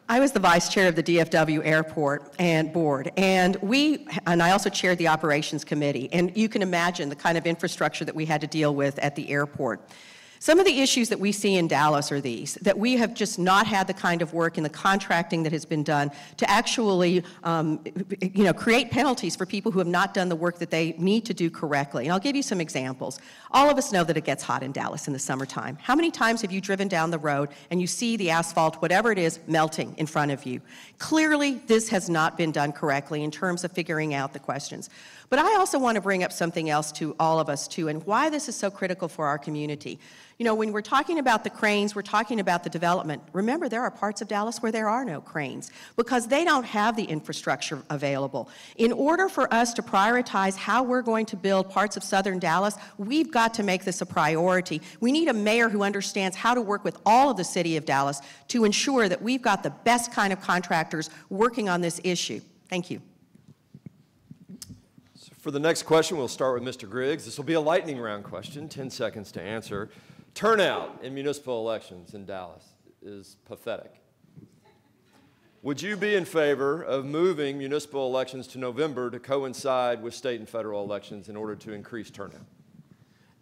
I was the vice chair of the DFW Airport and Board, and I also chaired the operations committee, and you can imagine the kind of infrastructure that we had to deal with at the airport. Some of the issues that we see in Dallas are these, that we have just not had the kind of work in the contracting that has been done to actually create penalties for people who have not done the work that they need to do correctly. And I'll give you some examples. All of us know that it gets hot in Dallas in the summertime. How many times have you driven down the road and you see the asphalt, whatever it is, melting in front of you? Clearly, this has not been done correctly in terms of figuring out the questions. But I also want to bring up something else to all of us, too, and why this is so critical for our community. You know, when we're talking about the cranes, we're talking about the development. Remember, there are parts of Dallas where there are no cranes because they don't have the infrastructure available. In order for us to prioritize how we're going to build parts of southern Dallas, we've got to make this a priority. We need a mayor who understands how to work with all of the city of Dallas to ensure that we've got the best kind of contractors working on this issue. Thank you. For the next question, we'll start with Mr. Griggs. This will be a lightning round question, 10 seconds to answer. Turnout in municipal elections in Dallas is pathetic. Would you be in favor of moving municipal elections to November to coincide with state and federal elections in order to increase turnout?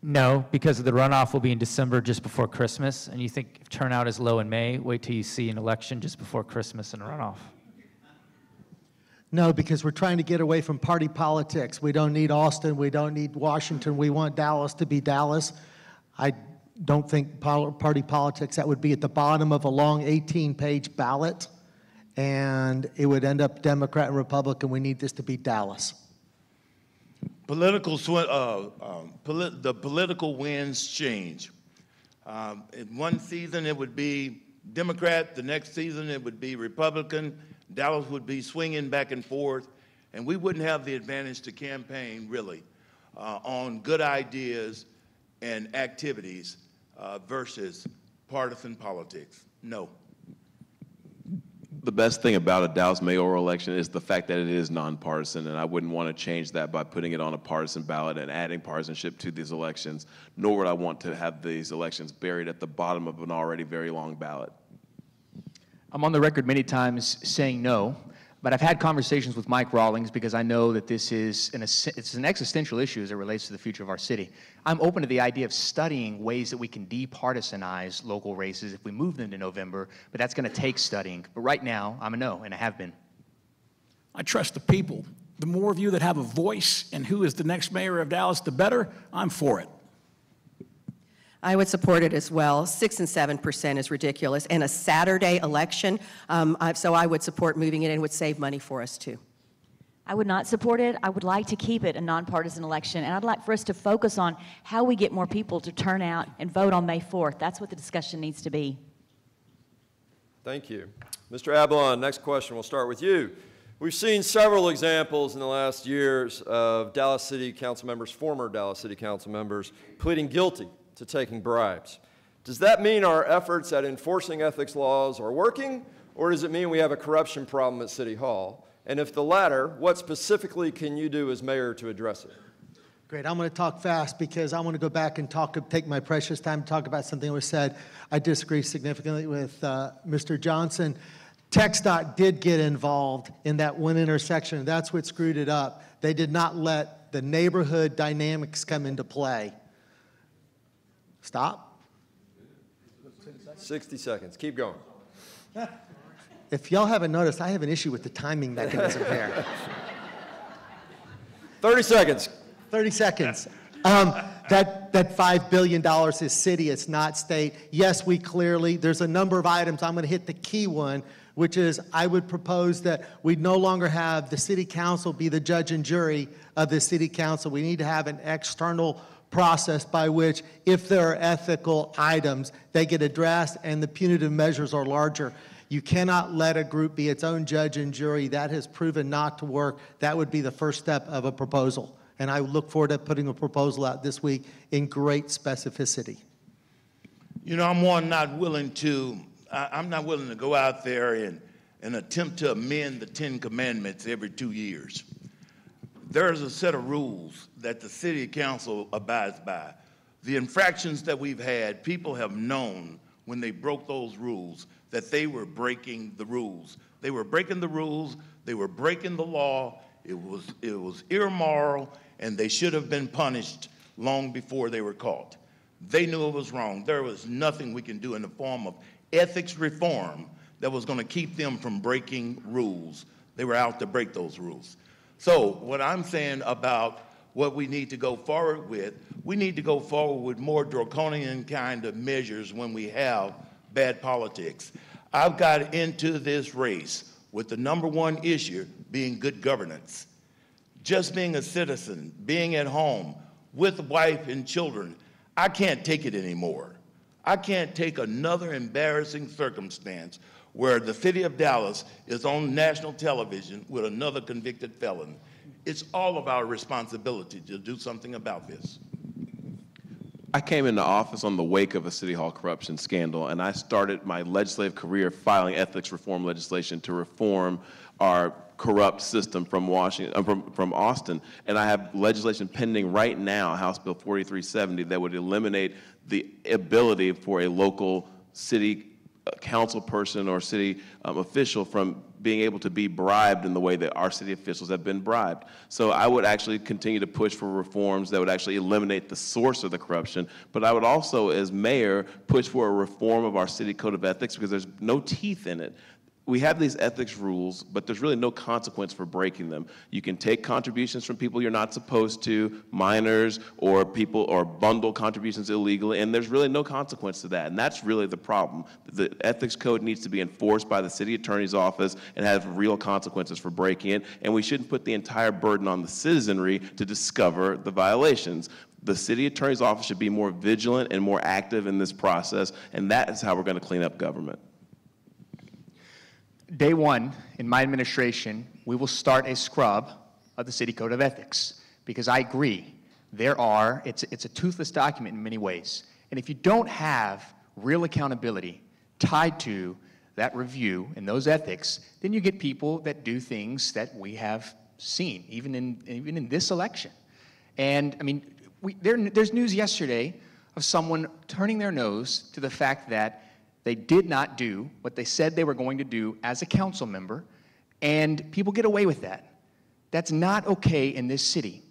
No, because the runoff will be in December just before Christmas, and you think if turnout is low in May, wait till you see an election just before Christmas and a runoff. No, because we're trying to get away from party politics. We don't need Austin. We don't need Washington. We want Dallas to be Dallas. I don't think party politics, that would be at the bottom of a long 18-page ballot, and it would end up Democrat and Republican. We need this to be Dallas. The political winds change. In one season, it would be Democrat. The next season, it would be Republican. Dallas would be swinging back and forth, and we wouldn't have the advantage to campaign, really, on good ideas and activities versus partisan politics. No. The best thing about a Dallas mayoral election is the fact that it is nonpartisan, and I wouldn't want to change that by putting it on a partisan ballot and adding partisanship to these elections, nor would I want to have these elections buried at the bottom of an already very long ballot. I'm on the record many times saying no, but I've had conversations with Mike Rawlings because I know that this is it's an existential issue as it relates to the future of our city. I'm open to the idea of studying ways that we can departisanize local races if we move them to November, but that's going to take studying. But right now, I'm a no, and I have been. I trust the people. The more of you that have a voice in who is the next mayor of Dallas, the better. I'm for it. I would support it as well. 6 and 7% is ridiculous. And a Saturday election, so I would support moving it and would save money for us too. I would not support it. I would like to keep it a nonpartisan election, and I'd like for us to focus on how we get more people to turn out and vote on May 4th. That's what the discussion needs to be. Thank you. Mr. Ablon, next question. We'll start with you. We've seen several examples in the last years of Dallas City Council members, former Dallas City Council members, pleading guilty to taking bribes. Does that mean our efforts at enforcing ethics laws are working, or does it mean we have a corruption problem at City Hall? And if the latter, what specifically can you do as mayor to address it? Great. I'm going to talk fast because I want to go back and take my precious time to talk about something that was said. I disagree significantly with Mr. Johnson. TxDOT did get involved in that one intersection, and that's what screwed it up. They did not let the neighborhood dynamics come into play. Stop. 60 seconds. Keep going. If y'all haven't noticed, I have an issue with the timing mechanism here. 30 seconds. 30 seconds. That $5 billion is city, it's not state. Yes, there's a number of items. I'm going to hit the key one, which is I would propose that we no longer have the city council be the judge and jury of the city council. We need to have an external process by which, if there are ethical items, they get addressed and the punitive measures are larger. You cannot let a group be its own judge and jury. That has proven not to work. That would be the first step of a proposal. And I look forward to putting a proposal out this week in great specificity. You know, I'm not willing to go out there and attempt to amend the 10 Commandments every 2 years. There's a set of rules that the city council abides by. The infractions that we've had, people have known when they broke those rules that they were breaking the rules. They were breaking the rules, they were breaking the law, it was immoral, and they should have been punished long before they were caught. They knew it was wrong. There was nothing we can do in the form of ethics reform that was going to keep them from breaking rules. They were out to break those rules. So what I'm saying about what we need to go forward with, we need to go forward with more draconian kind of measures when we have bad politics. I've got into this race with the number one issue being good governance. Just being a citizen, being at home with wife and children, I can't take it anymore. I can't take another embarrassing circumstance where the city of Dallas is on national television with another convicted felon. It's all of our responsibility to do something about this. I came into office on the wake of a City Hall corruption scandal, and I started my legislative career filing ethics reform legislation to reform our corrupt system from Washington, from Austin. And I have legislation pending right now, House Bill 4370, that would eliminate the ability for a local city council person or city official from being able to be bribed in the way that our city officials have been bribed. So I would actually continue to push for reforms that would actually eliminate the source of the corruption, but I would also, as mayor, push for a reform of our city code of ethics because there's no teeth in it. We have these ethics rules, but there's really no consequence for breaking them. You can take contributions from people you're not supposed to, minors, or people, or bundle contributions illegally, and there's really no consequence to that, and that's really the problem. The ethics code needs to be enforced by the city attorney's office and have real consequences for breaking it, and we shouldn't put the entire burden on the citizenry to discover the violations. The city attorney's office should be more vigilant and more active in this process, and that is how we're going to clean up government. Day one, in my administration, we will start a scrub of the City Code of Ethics, because I agree, it's a toothless document in many ways. And if you don't have real accountability tied to that review and those ethics, then you get people that do things that we have seen, even in this election. And I mean, there's news yesterday of someone turning their nose to the fact that they did not do what they said they were going to do as a council member, and people get away with that. That's not okay in this city.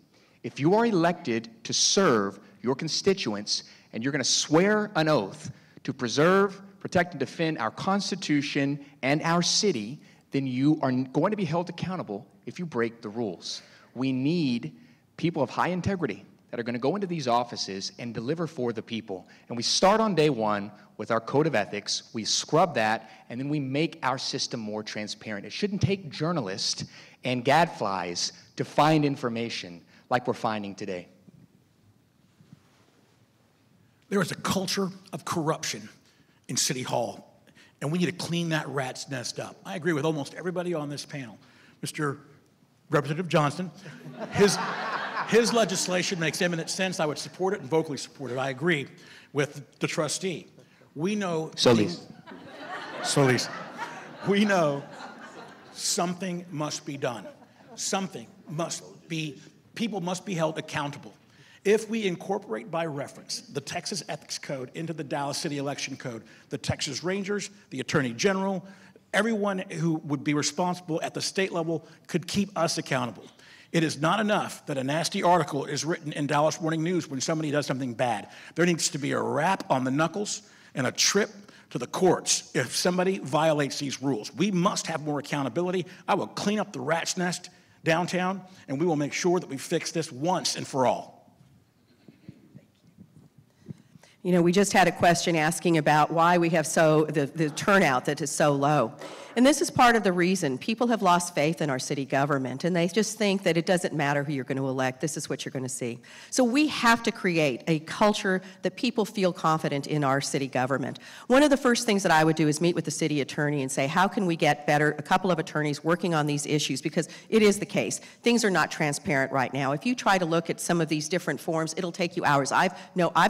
If you are elected to serve your constituents and you're going to swear an oath to preserve, protect, and defend our Constitution and our city, then you are going to be held accountable if you break the rules. We need people of high integrity that are going to go into these offices and deliver for the people. And we start on day one with our code of ethics, we scrub that, and then we make our system more transparent. It shouldn't take journalists and gadflies to find information like we're finding today. There is a culture of corruption in City Hall, and we need to clean that rat's nest up. I agree with almost everybody on this panel. Mr. Representative Johnston, his legislation makes eminent sense. I would support it and vocally support it. I agree with the trustee. We know Solis. We know something must be done. People must be held accountable. If we incorporate by reference the Texas Ethics Code into the Dallas City Election Code, the Texas Rangers, the Attorney General, everyone who would be responsible at the state level could keep us accountable. It is not enough that a nasty article is written in Dallas Morning News when somebody does something bad. There needs to be a rap on the knuckles and a trip to the courts if somebody violates these rules. We must have more accountability. I will clean up the rat's nest downtown, and we will make sure that we fix this once and for all. You know, we just had a question asking about why we have the turnout that is so low. And this is part of the reason. People have lost faith in our city government, and they just think that it doesn't matter who you're going to elect. This is what you're going to see. So we have to create a culture that people feel confident in our city government. One of the first things that I would do is meet with the city attorney and say, how can we get a couple of attorneys working on these issues? Because it is the case. Things are not transparent right now. If you try to look at some of these different forms, it'll take you hours. I've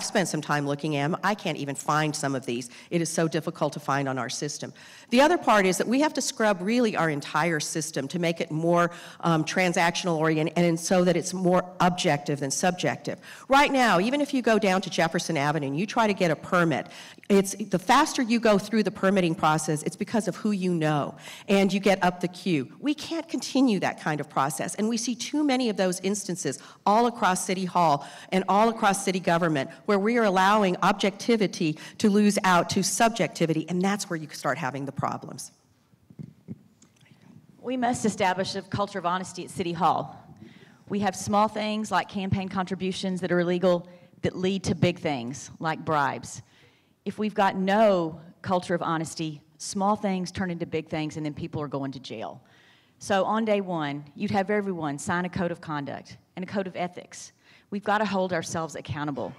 spent some time looking at them. I can't even find some of these. It is so difficult to find on our system. The other part is that we have to scrub really our entire system to make it more transactional oriented and so that it's more objective than subjective. Right now, even if you go down to Jefferson Avenue and you try to get a permit, the faster you go through the permitting process, it's because of who you know, and you get up the queue. We can't continue that kind of process, and we see too many of those instances all across City Hall and all across city government where we are allowing objectivity to lose out to subjectivity, and that's where you start having the problems. We must establish a culture of honesty at City Hall. We have small things like campaign contributions that are illegal that lead to big things like bribes. If we've got no culture of honesty, small things turn into big things and then people are going to jail. So on day one, you'd have everyone sign a code of conduct and a code of ethics. We've got to hold ourselves accountable.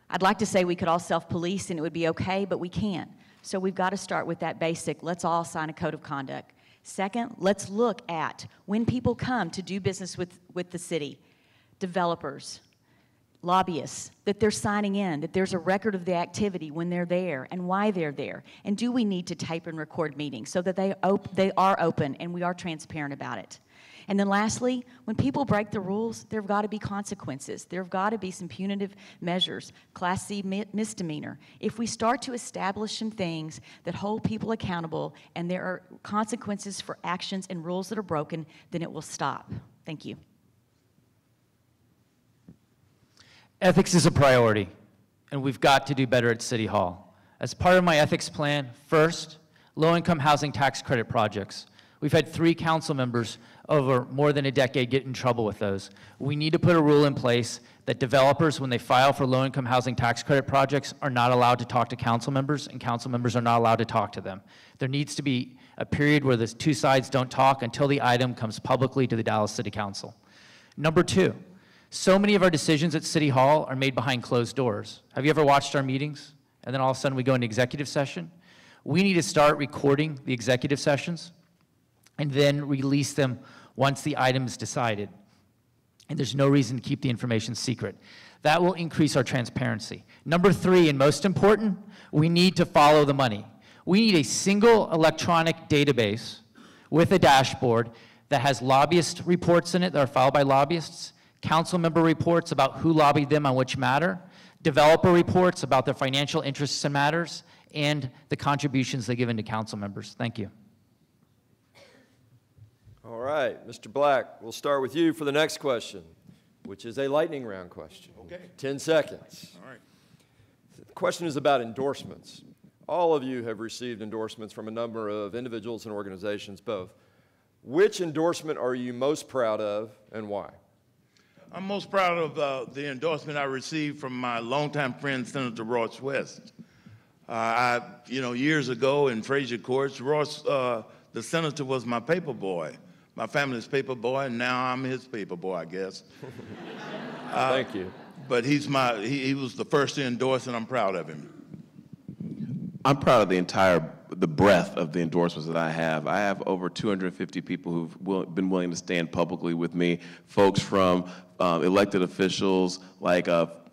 I'd like to say we could all self-police and it would be okay, but we can't. So we've got to start with that basic, let's all sign a code of conduct. Second, let's look at when people come to do business with the city, developers, lobbyists, that they're signing in, that there's a record of the activity when they're there and why they're there. And do we need to tape and record meetings so that they are open and we are transparent about it? And then lastly, when people break the rules, there have got to be consequences. There have got to be some punitive measures, Class C misdemeanor. If we start to establish some things that hold people accountable and there are consequences for actions and rules that are broken, then it will stop. Thank you. Ethics is a priority, and we've got to do better at City Hall. As part of my ethics plan, first, low-income housing tax credit projects. We've had 3 council members over more than a decade get in trouble with those. We need to put a rule in place that developers, when they file for low-income housing tax credit projects, are not allowed to talk to council members, and council members are not allowed to talk to them. There needs to be a period where the 2 sides don't talk until the item comes publicly to the Dallas City Council. Number 2, so many of our decisions at City Hall are made behind closed doors. Have you ever watched our meetings, and then all of a sudden we go into executive session? We need to start recording the executive sessions and then release them once the item is decided. And there's no reason to keep the information secret. That will increase our transparency. Number 3, and most important, we need to follow the money. We need a single electronic database with a dashboard that has lobbyist reports in it that are filed by lobbyists, council member reports about who lobbied them on which matter, developer reports about their financial interests and matters, and the contributions they give into council members. Thank you. All right, Mr. Black, we'll start with you for the next question, which is a lightning round question. Okay. 10 seconds. All right. The question is about endorsements. All of you have received endorsements from a number of individuals and organizations, both. Which endorsement are you most proud of and why? I'm most proud of the endorsement I received from my longtime friend, Senator Ross West. Years ago in Frazier Courts, Ross, the senator, was my paper boy, my family's paper boy, and now I'm his paper boy, I guess. Thank you. But he was the first to endorse, and I'm proud of him. I'm proud of the breadth of the endorsements that I have. I have over 250 people who've been willing to stand publicly with me, folks from elected officials like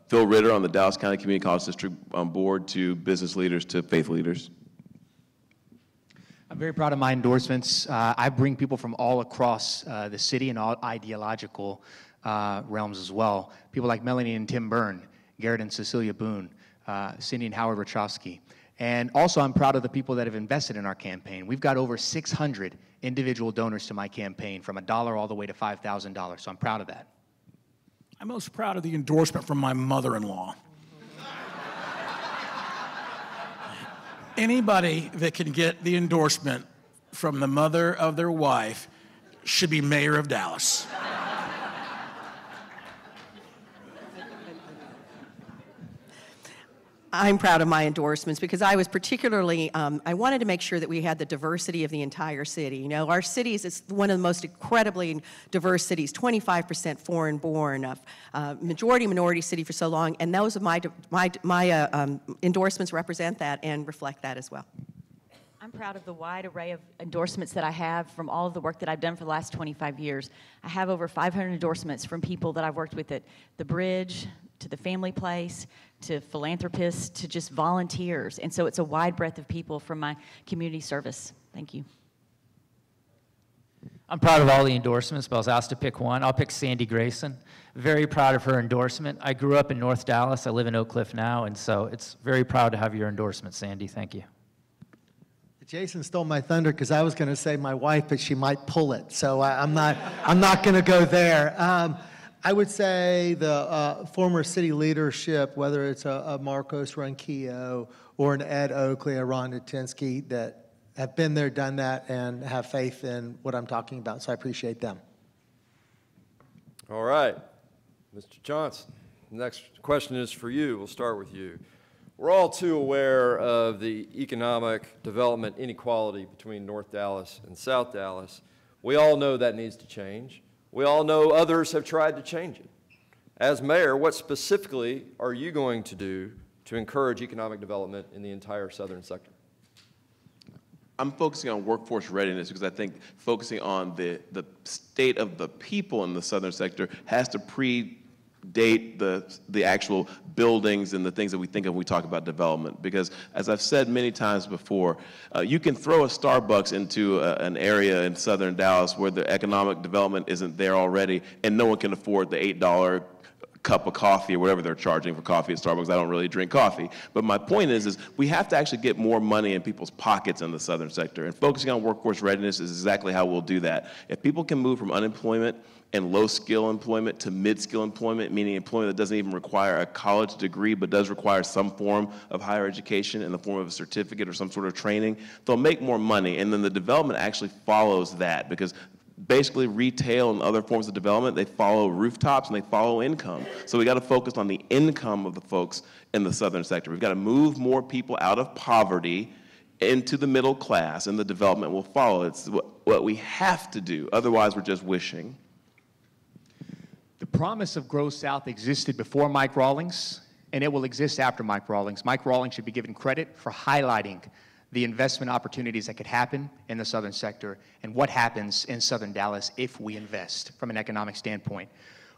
Phil Ritter on the Dallas County Community College District Board, to business leaders, to faith leaders. I'm very proud of my endorsements. I bring people from all across the city and all ideological realms as well. People like Melanie and Tim Byrne, Garrett and Cecilia Boone, Cindy and Howard Wachowski. And also, I'm proud of the people that have invested in our campaign. We've got over 600 individual donors to my campaign, from $1 all the way to $5,000, so I'm proud of that. I'm most proud of the endorsement from my mother-in-law. Anybody that can get the endorsement from the mother of their wife should be mayor of Dallas. I'm proud of my endorsements because I was particularly, I wanted to make sure that we had the diversity of the entire city. You know, our city is one of the most incredibly diverse cities, 25% foreign born, majority minority city for so long, and those of my endorsements represent that and reflect that as well. I'm proud of the wide array of endorsements that I have from all of the work that I've done for the last 25 years. I have over 500 endorsements from people that I've worked with at the Bridge, to the Family Place, to philanthropists, to just volunteers. And so it's a wide breadth of people from my community service. Thank you. I'm proud of all the endorsements, but I was asked to pick one. I'll pick Sandy Grayson. Very proud of her endorsement. I grew up in North Dallas. I live in Oak Cliff now, and so it's very proud to have your endorsement, Sandy. Thank you. Jason stole my thunder because I was going to say my wife, but she might pull it. So I'm not going to go there. I would say the former city leadership, whether it's a Marcos Ronquillo or an Ed Oakley, a Ron Natinsky, that have been there, done that, and have faith in what I'm talking about. So I appreciate them. All right, Mr. Johnson, next question is for you. We'll start with you. We're all too aware of the economic development inequality between North Dallas and South Dallas. We all know that needs to change. We all know others have tried to change it. As mayor, what specifically are you going to do to encourage economic development in the entire southern sector? I'm focusing on workforce readiness because I think focusing on the state of the people in the southern sector has to date the actual buildings and the things that we think of when we talk about development. Because as I've said many times before, you can throw a Starbucks into an area in southern Dallas where the economic development isn't there already, and no one can afford the $8 cup of coffee or whatever they're charging for coffee at Starbucks. I don't really drink coffee. But my point is we have to actually get more money in people's pockets in the southern sector. And focusing on workforce readiness is exactly how we'll do that. If people can move from unemployment and low-skill employment to mid-skill employment, meaning employment that doesn't even require a college degree but does require some form of higher education in the form of a certificate or some sort of training, they'll make more money. And then the development actually follows that, because basically retail and other forms of development, they follow rooftops and they follow income. So we got to focus on the income of the folks in the southern sector. We've got to move more people out of poverty into the middle class, and the development will follow. It's what we have to do. Otherwise, we're just wishing. The promise of Grow South existed before Mike Rawlings, and it will exist after Mike Rawlings. Mike Rawlings should be given credit for highlighting the investment opportunities that could happen in the southern sector and what happens in southern Dallas if we invest from an economic standpoint.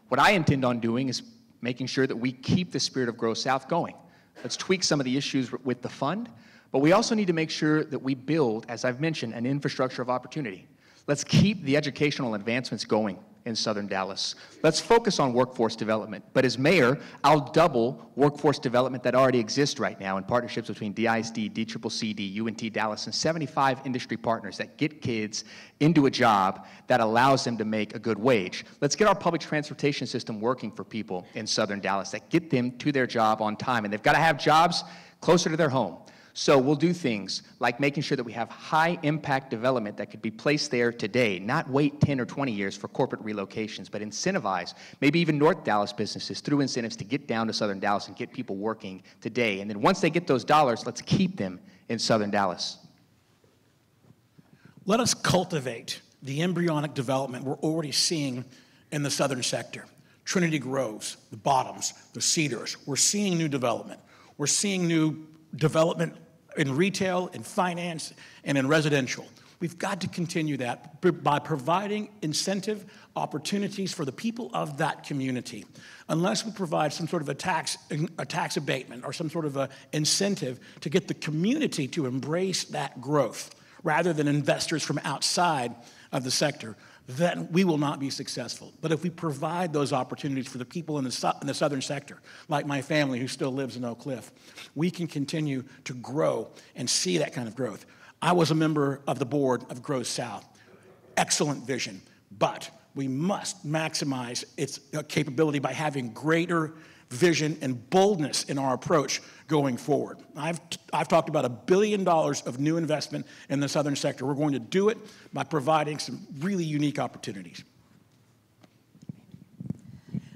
What I intend on doing is making sure that we keep the spirit of Grow South going. Let's tweak some of the issues with the fund, but we also need to make sure that we build, as I've mentioned, an infrastructure of opportunity. Let's keep the educational advancements going in southern Dallas. Let's focus on workforce development. But as mayor, I'll double workforce development that already exists right now in partnerships between DISD, DCCCD, UNT Dallas, and 75 industry partners that get kids into a job that allows them to make a good wage. Let's get our public transportation system working for people in southern Dallas that get them to their job on time. And they've got to have jobs closer to their home. So we'll do things like making sure that we have high-impact development that could be placed there today, not wait 10 or 20 years for corporate relocations, but incentivize maybe even North Dallas businesses through incentives to get down to southern Dallas and get people working today. And then once they get those dollars, let's keep them in southern Dallas. Let us cultivate the embryonic development we're already seeing in the southern sector. Trinity Groves, the Bottoms, the Cedars. We're seeing new development. We're seeing new development in retail, in finance, and in residential. We've got to continue that by providing incentive opportunities for the people of that community. Unless we provide some sort of a tax abatement or some sort of a incentive to get the community to embrace that growth rather than investors from outside of the sector, then we will not be successful. But if we provide those opportunities for the people in the southern sector, like my family who still lives in Oak Cliff, we can continue to grow and see that kind of growth. I was a member of the board of Grow South. Excellent vision, but we must maximize its capability by having greater vision and boldness in our approach going forward. I've talked about $1 billion of new investment in the southern sector. We're going to do it by providing some really unique opportunities.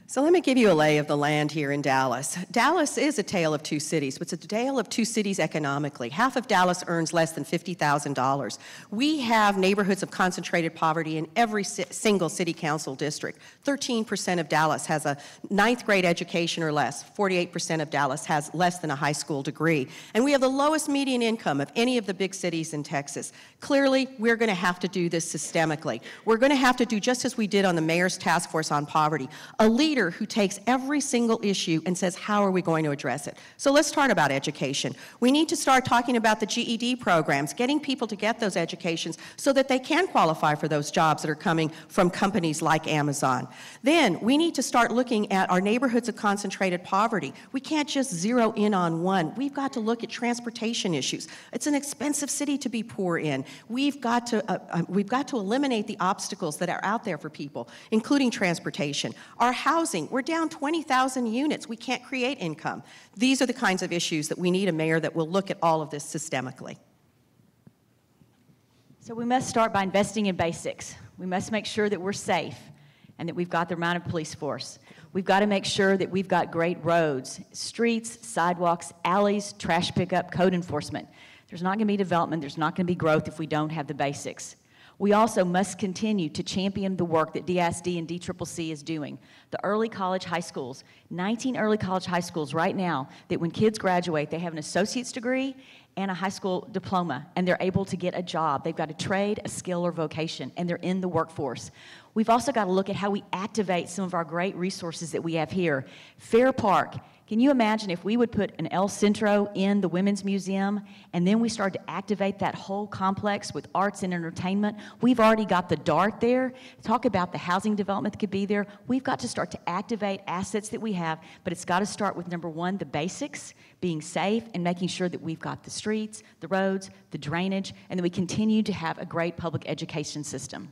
So let me give you a lay of the land here in Dallas. Dallas is a tale of two cities, but it's a tale of two cities economically. Half of Dallas earns less than $50,000. We have neighborhoods of concentrated poverty in every single city council district. 13% of Dallas has a 9th grade education or less. 48% of Dallas has less than a high school degree. And we have the lowest median income of any of the big cities in Texas. Clearly, we're going to have to do this systemically. We're going to have to do just as we did on the Mayor's Task Force on Poverty, a leader who takes every single issue and says, how are we going to address it? So let's start about education. We need to start talking about the GED programs, getting people to get those educations so that they can qualify for those jobs that are coming from companies like Amazon. Then we need to start looking at our neighborhoods of concentrated poverty. We can't just zero in on one. We've got to look at transportation issues. It's an expensive city to be poor in. We've got to eliminate the obstacles that are out there for people, including transportation. Our housing, we're down 20,000 units. We can't create income. These are the kinds of issues that we need a mayor that will look at all of this systemically. So we must start by investing in basics. We must make sure that we're safe and that we've got the mounted police force. We've got to make sure that we've got great roads, streets, sidewalks, alleys, trash pickup, code enforcement. There's not going to be development, there's not going to be growth if we don't have the basics. We also must continue to champion the work that DISD and DCCC is doing. The early college high schools, 19 early college high schools right now, that when kids graduate, they have an associate's degree and a high school diploma, and they're able to get a job. They've got a trade, a skill, or vocation, and they're in the workforce. We've also got to look at how we activate some of our great resources that we have here. Fair Park. Can you imagine if we would put an El Centro in the Women's Museum and then we started to activate that whole complex with arts and entertainment? We've already got the DART there. Talk about the housing development that could be there. We've got to start to activate assets that we have, but it's got to start with number one, the basics, being safe and making sure that we've got the streets, the roads, the drainage, and that we continue to have a great public education system.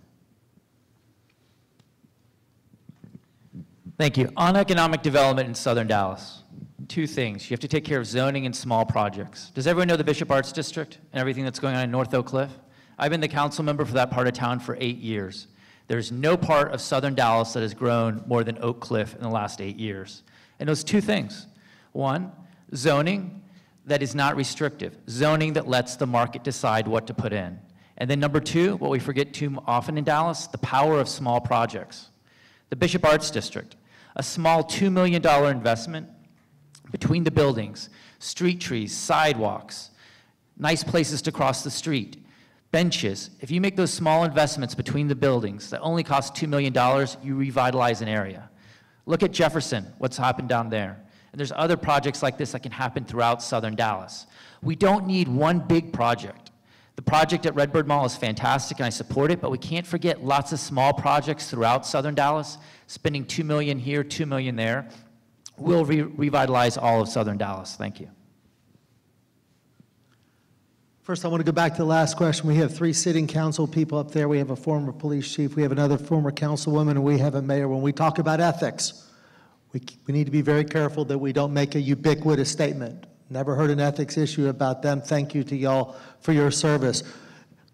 Thank you. On economic development in Southern Dallas, two things. You have to take care of zoning and small projects. Does everyone know the Bishop Arts District and everything that's going on in North Oak Cliff? I've been the council member for that part of town for 8 years. There's no part of Southern Dallas that has grown more than Oak Cliff in the last 8 years. And those two things. One, zoning that is not restrictive. Zoning that lets the market decide what to put in. And then number two, what we forget too often in Dallas, the power of small projects. The Bishop Arts District, a small $2 million investment between the buildings, street trees, sidewalks, nice places to cross the street, benches. If you make those small investments between the buildings that only cost $2 million, you revitalize an area. Look at Jefferson, what's happened down there. And there's other projects like this that can happen throughout Southern Dallas. We don't need one big project. The project at Redbird Mall is fantastic and I support it, but we can't forget lots of small projects throughout Southern Dallas, spending $2 million here, $2 million there. We'll revitalize all of Southern Dallas. Thank you. First, I want to go back to the last question. We have 3 sitting council people up there. We have a former police chief. We have another former councilwoman, and we have a mayor. When we talk about ethics, we need to be very careful that we don't make a ubiquitous statement. Never heard an ethics issue about them. Thank you to y'all for your service.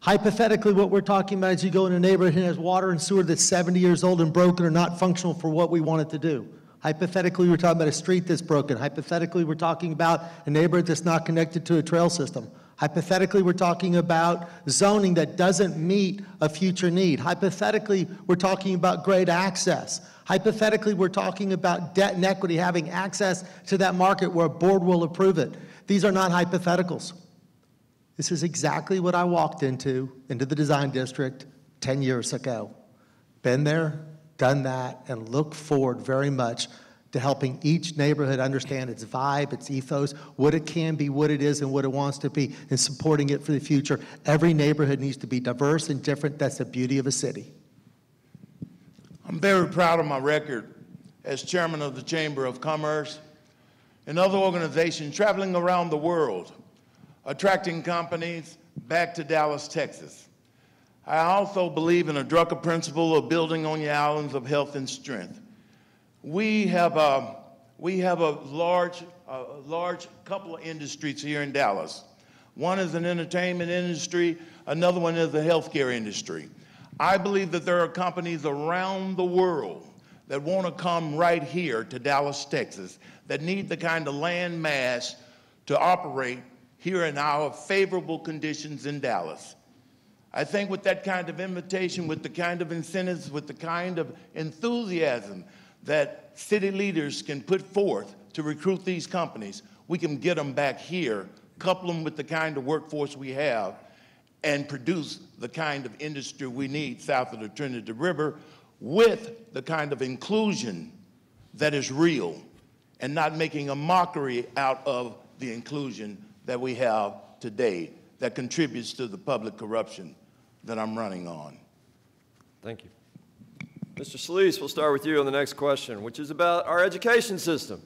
Hypothetically, what we're talking about is you go in a neighborhood and has water and sewer that's 70 years old and broken or not functional for what we want it to do. Hypothetically, we're talking about a street that's broken. Hypothetically, we're talking about a neighborhood that's not connected to a trail system. Hypothetically, we're talking about zoning that doesn't meet a future need. Hypothetically, we're talking about great access. Hypothetically, we're talking about debt and equity, having access to that market where a board will approve it. These are not hypotheticals. This is exactly what I walked into the design district 10 years ago. Been there, done that, and look forward very much to helping each neighborhood understand its vibe, its ethos, what it can be, what it is, and what it wants to be, and supporting it for the future. Every neighborhood needs to be diverse and different. That's the beauty of a city. I'm very proud of my record as chairman of the Chamber of Commerce and other organizations traveling around the world, attracting companies back to Dallas, Texas. I also believe in a Drucker principle of building on your islands of health and strength. We have a large couple of industries here in Dallas. One is an entertainment industry, another one is the healthcare industry. I believe that there are companies around the world that want to come right here to Dallas, Texas, that need the kind of land mass to operate here in our favorable conditions in Dallas. I think with that kind of invitation, with the kind of incentives, with the kind of enthusiasm that city leaders can put forth to recruit these companies, we can get them back here, couple them with the kind of workforce we have, and produce the kind of industry we need south of the Trinity River with the kind of inclusion that is real and not making a mockery out of the inclusion that we have today that contributes to the public corruption that I'm running on. Thank you. Mr. Solis, we'll start with you on the next question, which is about our education system,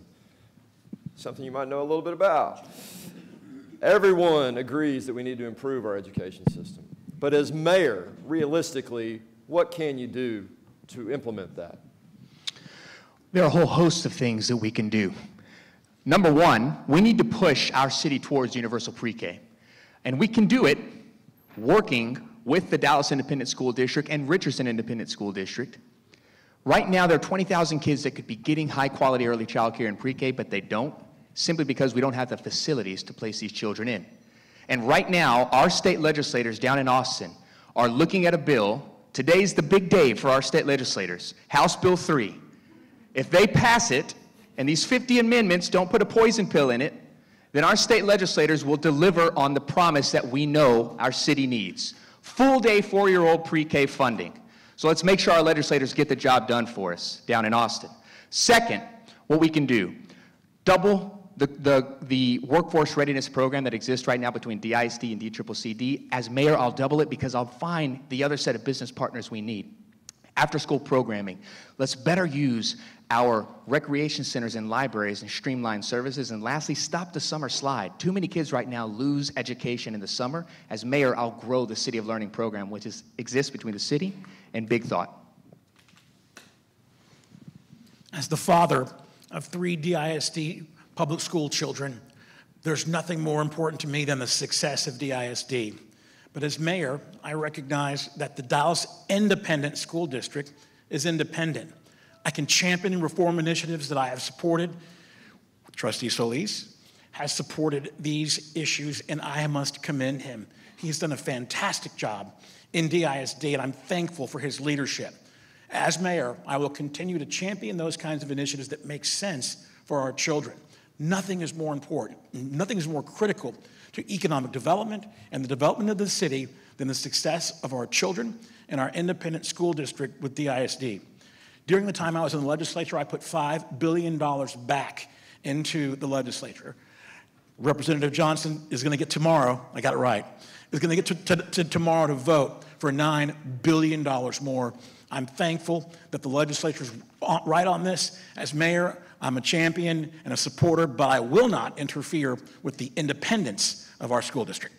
something you might know a little bit about. Everyone agrees that we need to improve our education system. But as mayor, realistically, what can you do to implement that? There are a whole host of things that we can do. Number one, we need to push our city towards universal pre-K. And we can do it working with the Dallas Independent School District and Richardson Independent School District. Right now, there are 20,000 kids that could be getting high-quality early child care in pre-K, but they don't, simply because we don't have the facilities to place these children in. And right now, our state legislators down in Austin are looking at a bill. Today's the big day for our state legislators, House Bill 3. If they pass it, and these 50 amendments don't put a poison pill in it, then our state legislators will deliver on the promise that we know our city needs. Full-day 4-year-old pre-K funding. So let's make sure our legislators get the job done for us down in Austin. Second, what we can do, double the workforce readiness program that exists right now between DISD and DCCCD. As mayor, I'll double it because I'll find the other set of business partners we need. After-school programming. Let's better use our recreation centers and libraries and streamline services. And lastly, stop the summer slide. Too many kids right now lose education in the summer. As mayor, I'll grow the City of Learning program, which exists between the city and Big Thought. As the father of 3 DISD public school children, there's nothing more important to me than the success of DISD. But as mayor, I recognize that the Dallas Independent School District is independent. I can champion and reform initiatives that I have supported. Trustee Solis has supported these issues, and I must commend him. He's done a fantastic job in DISD, and I'm thankful for his leadership. As mayor, I will continue to champion those kinds of initiatives that make sense for our children. Nothing is more important, nothing is more critical to economic development and the development of the city than the success of our children and our independent school district with DISD. During the time I was in the legislature, I put $5 billion back into the legislature. Representative Johnson is going to get tomorrow, I got it right, is going to get to tomorrow to vote for $9 billion more. I'm thankful that the legislature is right on this. As mayor, I'm a champion and a supporter, but I will not interfere with the independence of our school district.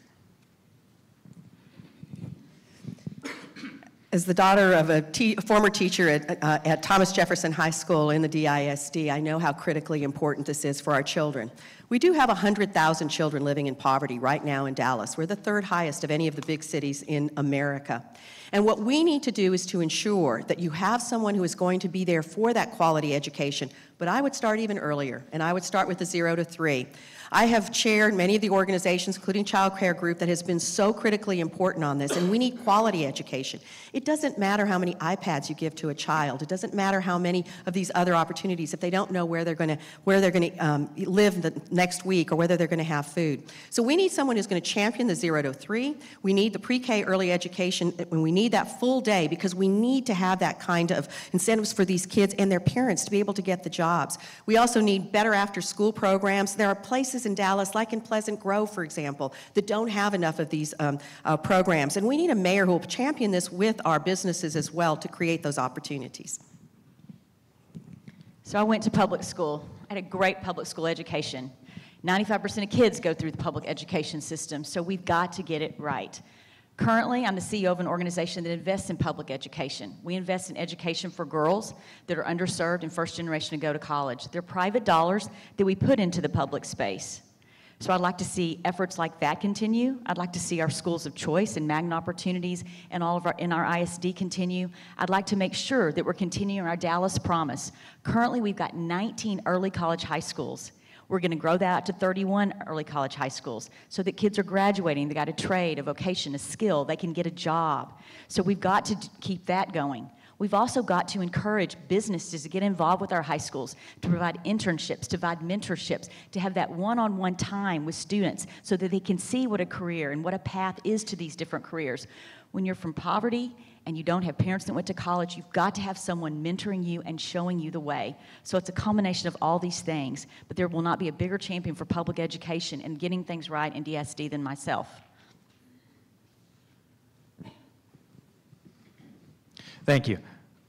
As the daughter of a former teacher at Thomas Jefferson High School in the DISD, I know how critically important this is for our children. We do have 100,000 children living in poverty right now in Dallas. We're the 3rd highest of any of the big cities in America. And what we need to do is to ensure that you have someone who is going to be there for that quality education. But I would start even earlier, and I would start with the 0 to 3. I have chaired many of the organizations, including Child Care Group, that has been so critically important on this, and we need quality education. It doesn't matter how many iPads you give to a child. It doesn't matter how many of these other opportunities if they don't know where they're going to live the next week or whether they're going to have food. So we need someone who's going to champion the 0 to 3. We need the pre-K early education, and we need that full day because we need to have that kind of incentives for these kids and their parents to be able to get the jobs. We also need better after-school programs. There are places in Dallas, like in Pleasant Grove, for example, that don't have enough of these programs. And we need a mayor who will champion this with our businesses as well to create those opportunities. So I went to public school. I had a great public school education. 95% of kids go through the public education system, so we've got to get it right. Currently, I'm the CEO of an organization that invests in public education. We invest in education for girls that are underserved and first generation to go to college. They're private dollars that we put into the public space. So I'd like to see efforts like that continue. I'd like to see our schools of choice and magnet opportunities and all of our ISD continue. I'd like to make sure that we're continuing our Dallas promise. Currently, we've got 19 early college high schools. We're going to grow that out to 31 early college high schools so that kids are graduating. They got a trade, a vocation, a skill. They can get a job. So we've got to keep that going. We've also got to encourage businesses to get involved with our high schools, to provide internships, to provide mentorships, to have that one-on-one time with students so that they can see what a career and what a path is to these different careers. When you're from poverty and you don't have parents that went to college, you've got to have someone mentoring you and showing you the way. So it's a combination of all these things, but there will not be a bigger champion for public education and getting things right in DSD than myself. Thank you.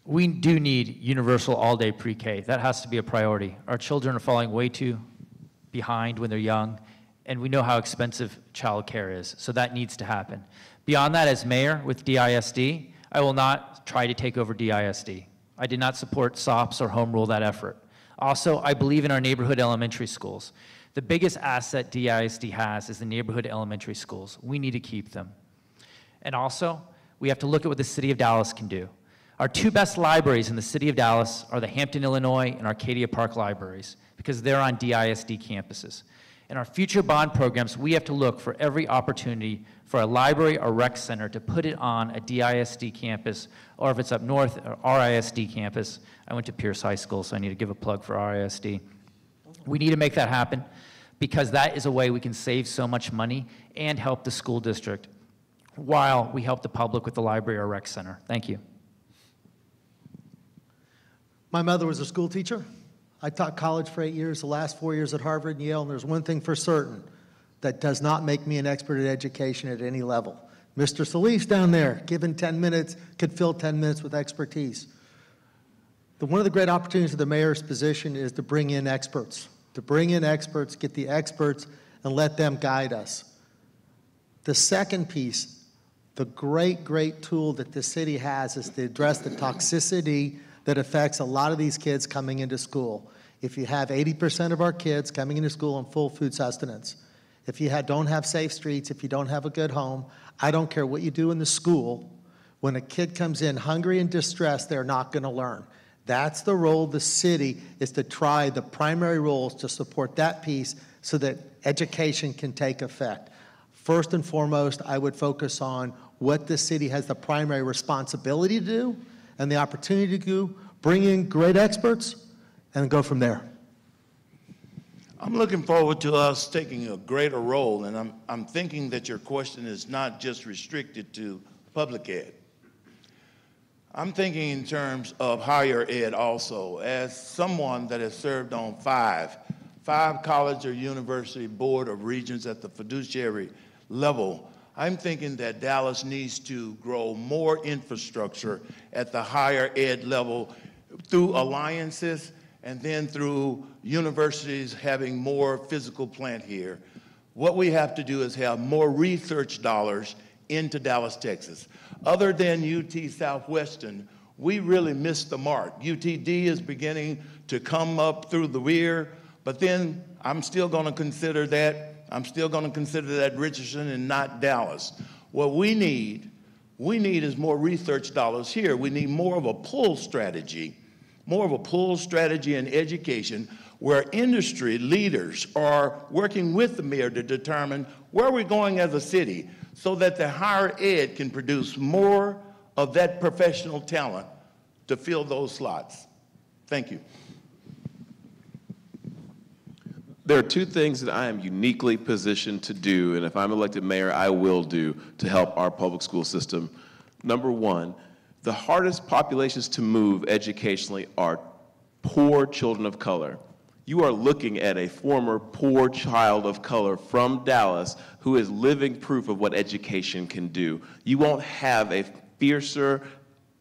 We do need universal all-day pre-K. That has to be a priority. Our children are falling way too behind when they're young, and we know how expensive child care is, so that needs to happen. Beyond that, as mayor with DISD, I will not try to take over DISD. I did not support SOPs or home rule that effort. Also, I believe in our neighborhood elementary schools. The biggest asset DISD has is the neighborhood elementary schools. We need to keep them. And also, we have to look at what the city of Dallas can do. Our 2 best libraries in the city of Dallas are the Hampton, Illinois, and Arcadia Park libraries because they're on DISD campuses. In our future bond programs, we have to look for every opportunity for a library or rec center to put it on a DISD campus, or if it's up north, RISD campus. I went to Pierce High School, so I need to give a plug for RISD. We need to make that happen because that is a way we can save so much money and help the school district while we help the public with the library or rec center. Thank you. My mother was a school teacher. I taught college for 8 years, the last 4 years at Harvard and Yale, and there's one thing for certain that does not make me an expert at education at any level. Mr. Solis down there, given 10 minutes, could fill 10 minutes with expertise. One of the great opportunities of the mayor's position is to bring in experts. To bring in experts, get the experts, and let them guide us. The second piece, the great tool that the city has is to address the toxicity that affects a lot of these kids coming into school. If you have 80% of our kids coming into school on full food sustenance, if you don't have safe streets, if you don't have a good home, I don't care what you do in the school, when a kid comes in hungry and distressed, they're not going to learn. That's the role of the city, is to try the primary roles to support that piece so that education can take effect. First and foremost, I would focus on what the city has the primary responsibility to do and the opportunity to do, bring in great experts, and go from there. I'm looking forward to us taking a greater role, and I'm thinking that your question is not just restricted to public ed. I'm thinking in terms of higher ed also. As someone that has served on five college or university board of regents at the fiduciary level, I'm thinking that Dallas needs to grow more infrastructure at the higher ed level through alliances and then through universities having more physical plant here. What we have to do is have more research dollars into Dallas, Texas. Other than UT Southwestern, we really missed the mark. UTD is beginning to come up through the rear, but then I'm still going to consider that Richardson and not Dallas. What we need is more research dollars here. We need more of a pull strategy in education where industry leaders are working with the mayor to determine where we're going as a city so that the higher ed can produce more of that professional talent to fill those slots. Thank you. There are two things that I am uniquely positioned to do, and if I'm elected mayor, I will do to help our public school system. Number one, the hardest populations to move educationally are poor children of color. You are looking at a former poor child of color from Dallas who is living proof of what education can do. You won't have a fiercer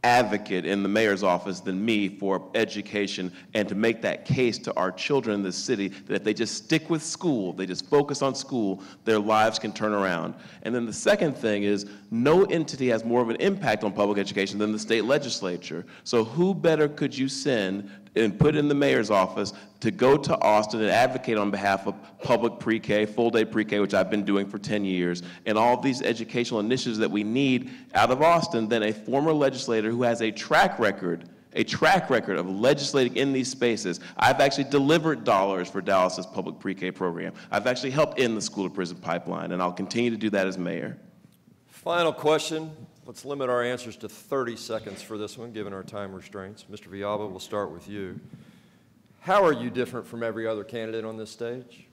advocate in the mayor's office than me for education and to make that case to our children in this city that if they just stick with school, they just focus on school, their lives can turn around. And then the second thing is no entity has more of an impact on public education than the state legislature. So who better could you send and put in the mayor's office to go to Austin and advocate on behalf of public pre-K, full-day pre-K, which I've been doing for 10 years, and all of these educational initiatives that we need out of Austin than a former legislator who has a track record of legislating in these spaces. I've actually delivered dollars for Dallas's public pre-K program. I've actually helped end the school-to-prison pipeline, and I'll continue to do that as mayor. Final question. Let's limit our answers to 30 seconds for this one, given our time restraints. Mr. Villalba, we'll start with you. How are you different from every other candidate on this stage?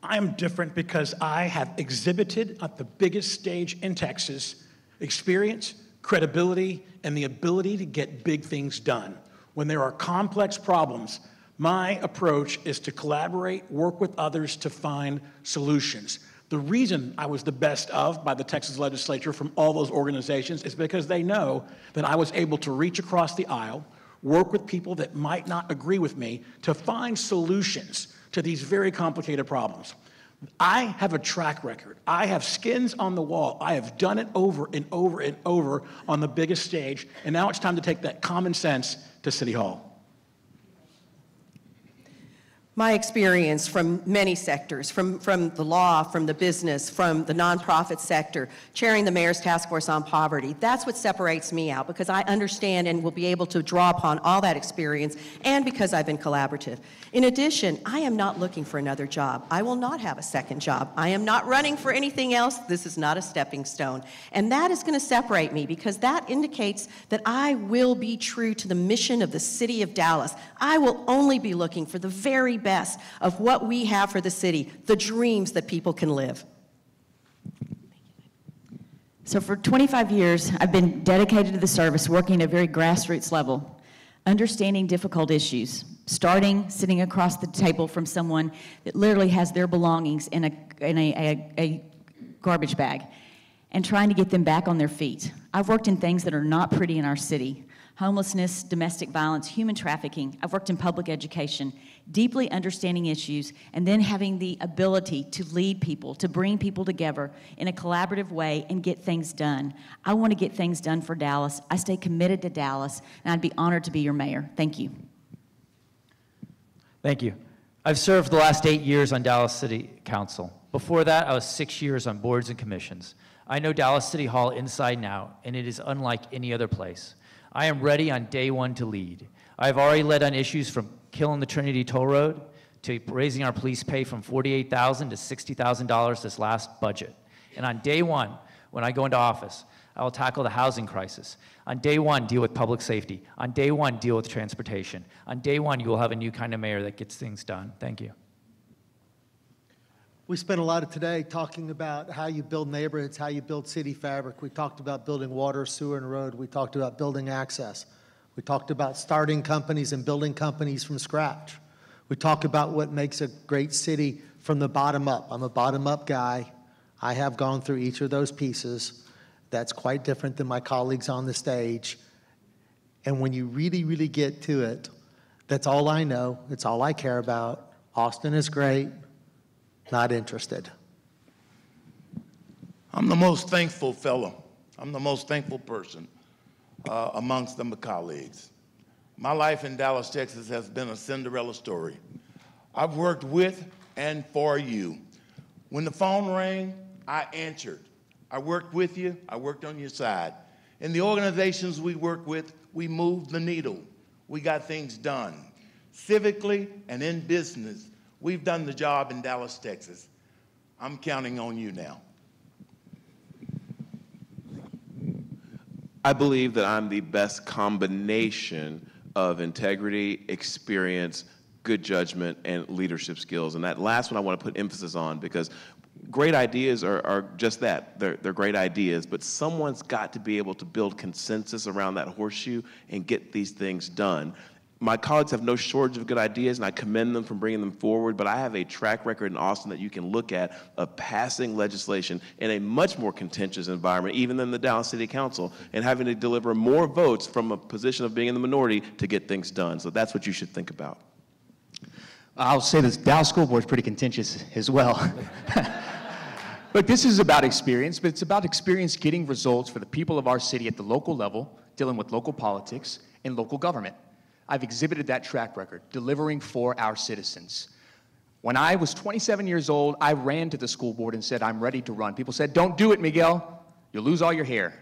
I am different because I have exhibited at the biggest stage in Texas experience, credibility, and the ability to get big things done. When there are complex problems, my approach is to collaborate, work with others to find solutions. The reason I was the best of by the Texas legislature from all those organizations is because they know that I was able to reach across the aisle, work with people that might not agree with me to find solutions to these very complicated problems. I have a track record. I have skins on the wall. I have done it over and over and over on the biggest stage, and now it's time to take that common sense to City Hall. My experience from many sectors, from the law, from the business, from the nonprofit sector, chairing the Mayor's Task Force on Poverty, that's what separates me out, because I understand and will be able to draw upon all that experience, and because I've been collaborative. In addition, I am not looking for another job. I will not have a second job. I am not running for anything else. This is not a stepping stone. And that is going to separate me, because that indicates that I will be true to the mission of the city of Dallas. I will only be looking for the very best of what we have for the city, the dreams that people can live. So for 25 years, I've been dedicated to the service, working at a very grassroots level, understanding difficult issues, sitting across the table from someone that literally has their belongings in a garbage bag, and trying to get them back on their feet. I've worked in things that are not pretty in our city: homelessness, domestic violence, human trafficking. I've worked in public education, deeply understanding issues, and then having the ability to lead people, to bring people together in a collaborative way and get things done. I want to get things done for Dallas. I stay committed to Dallas, and I'd be honored to be your mayor. Thank you. Thank you. I've served the last 8 years on Dallas City Council. Before that, I was 6 years on boards and commissions. I know Dallas City Hall inside and out, and it is unlike any other place. I am ready on day one to lead. I have already led on issues from killing the Trinity Toll Road to raising our police pay from $48,000 to $60,000 this last budget. And on day one, when I go into office, I will tackle the housing crisis. On day one, deal with public safety. On day one, deal with transportation. On day one, you will have a new kind of mayor that gets things done. Thank you. We spent a lot of today talking about how you build neighborhoods, how you build city fabric. We talked about building water, sewer, and road. We talked about building access. We talked about starting companies and building companies from scratch. We talked about what makes a great city from the bottom up. I'm a bottom-up guy. I have gone through each of those pieces. That's quite different than my colleagues on the stage. And when you really, really get to it, that's all I know. It's all I care about. Austin is great. Not interested. I'm the most thankful fellow. I'm the most thankful person amongst my colleagues. My life in Dallas, Texas has been a Cinderella story. I've worked with and for you. When the phone rang, I answered. I worked with you, I worked on your side. In the organizations we work with, we moved the needle. We got things done. Civically and in business, we've done the job in Dallas, Texas. I'm counting on you now. I believe that I'm the best combination of integrity, experience, good judgment, and leadership skills. And that last one I want to put emphasis on, because great ideas are just that. They're great ideas, but someone's got to be able to build consensus around that horseshoe and get these things done. My colleagues have no shortage of good ideas, and I commend them for bringing them forward, but I have a track record in Austin that you can look at of passing legislation in a much more contentious environment, even than the Dallas City Council, and having to deliver more votes from a position of being in the minority to get things done. So that's what you should think about. I'll say this, Dallas School Board is pretty contentious as well. But this is about experience, but it's about experience getting results for the people of our city at the local level, dealing with local politics and local government. I've exhibited that track record, delivering for our citizens. When I was 27 years old, I ran to the school board and said, I'm ready to run. People said, don't do it, Miguel. You'll lose all your hair.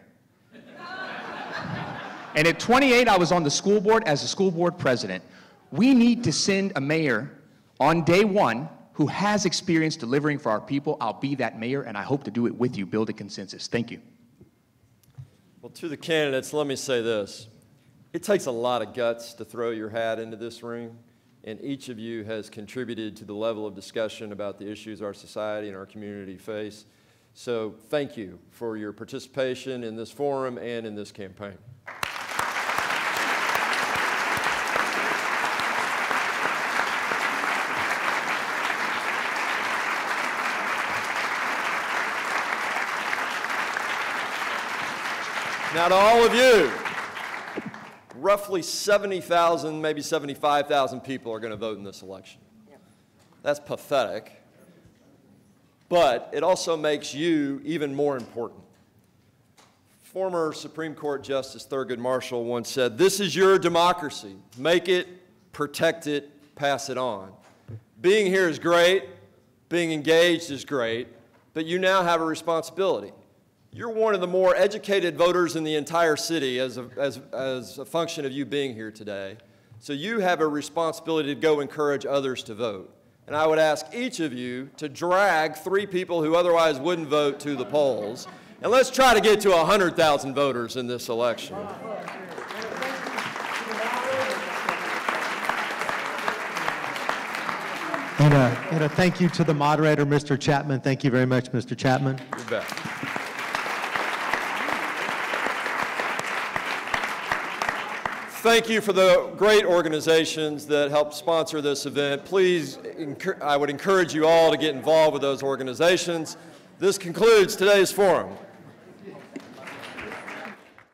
And at 28, I was on the school board as a school board president. We need to send a mayor on day one who has experience delivering for our people. I'll be that mayor, and I hope to do it with you, build a consensus. Thank you. Well, to the candidates, let me say this. It takes a lot of guts to throw your hat into this ring, and each of you has contributed to the level of discussion about the issues our society and our community face. So thank you for your participation in this forum and in this campaign. Now to all of you, roughly 70,000, maybe 75,000 people are going to vote in this election. That's pathetic, but it also makes you even more important. Former Supreme Court Justice Thurgood Marshall once said, "This is your democracy. Make it, protect it, pass it on." Being here is great, being engaged is great, but you now have a responsibility. You're one of the more educated voters in the entire city as a function of you being here today. So you have a responsibility to go encourage others to vote. And I would ask each of you to drag 3 people who otherwise wouldn't vote to the polls. And let's try to get to 100,000 voters in this election. And a thank you to the moderator, Mr. Chapman. Thank you very much, Mr. Chapman. You bet. Thank you for the great organizations that helped sponsor this event. Please, I would encourage you all to get involved with those organizations. This concludes today's forum.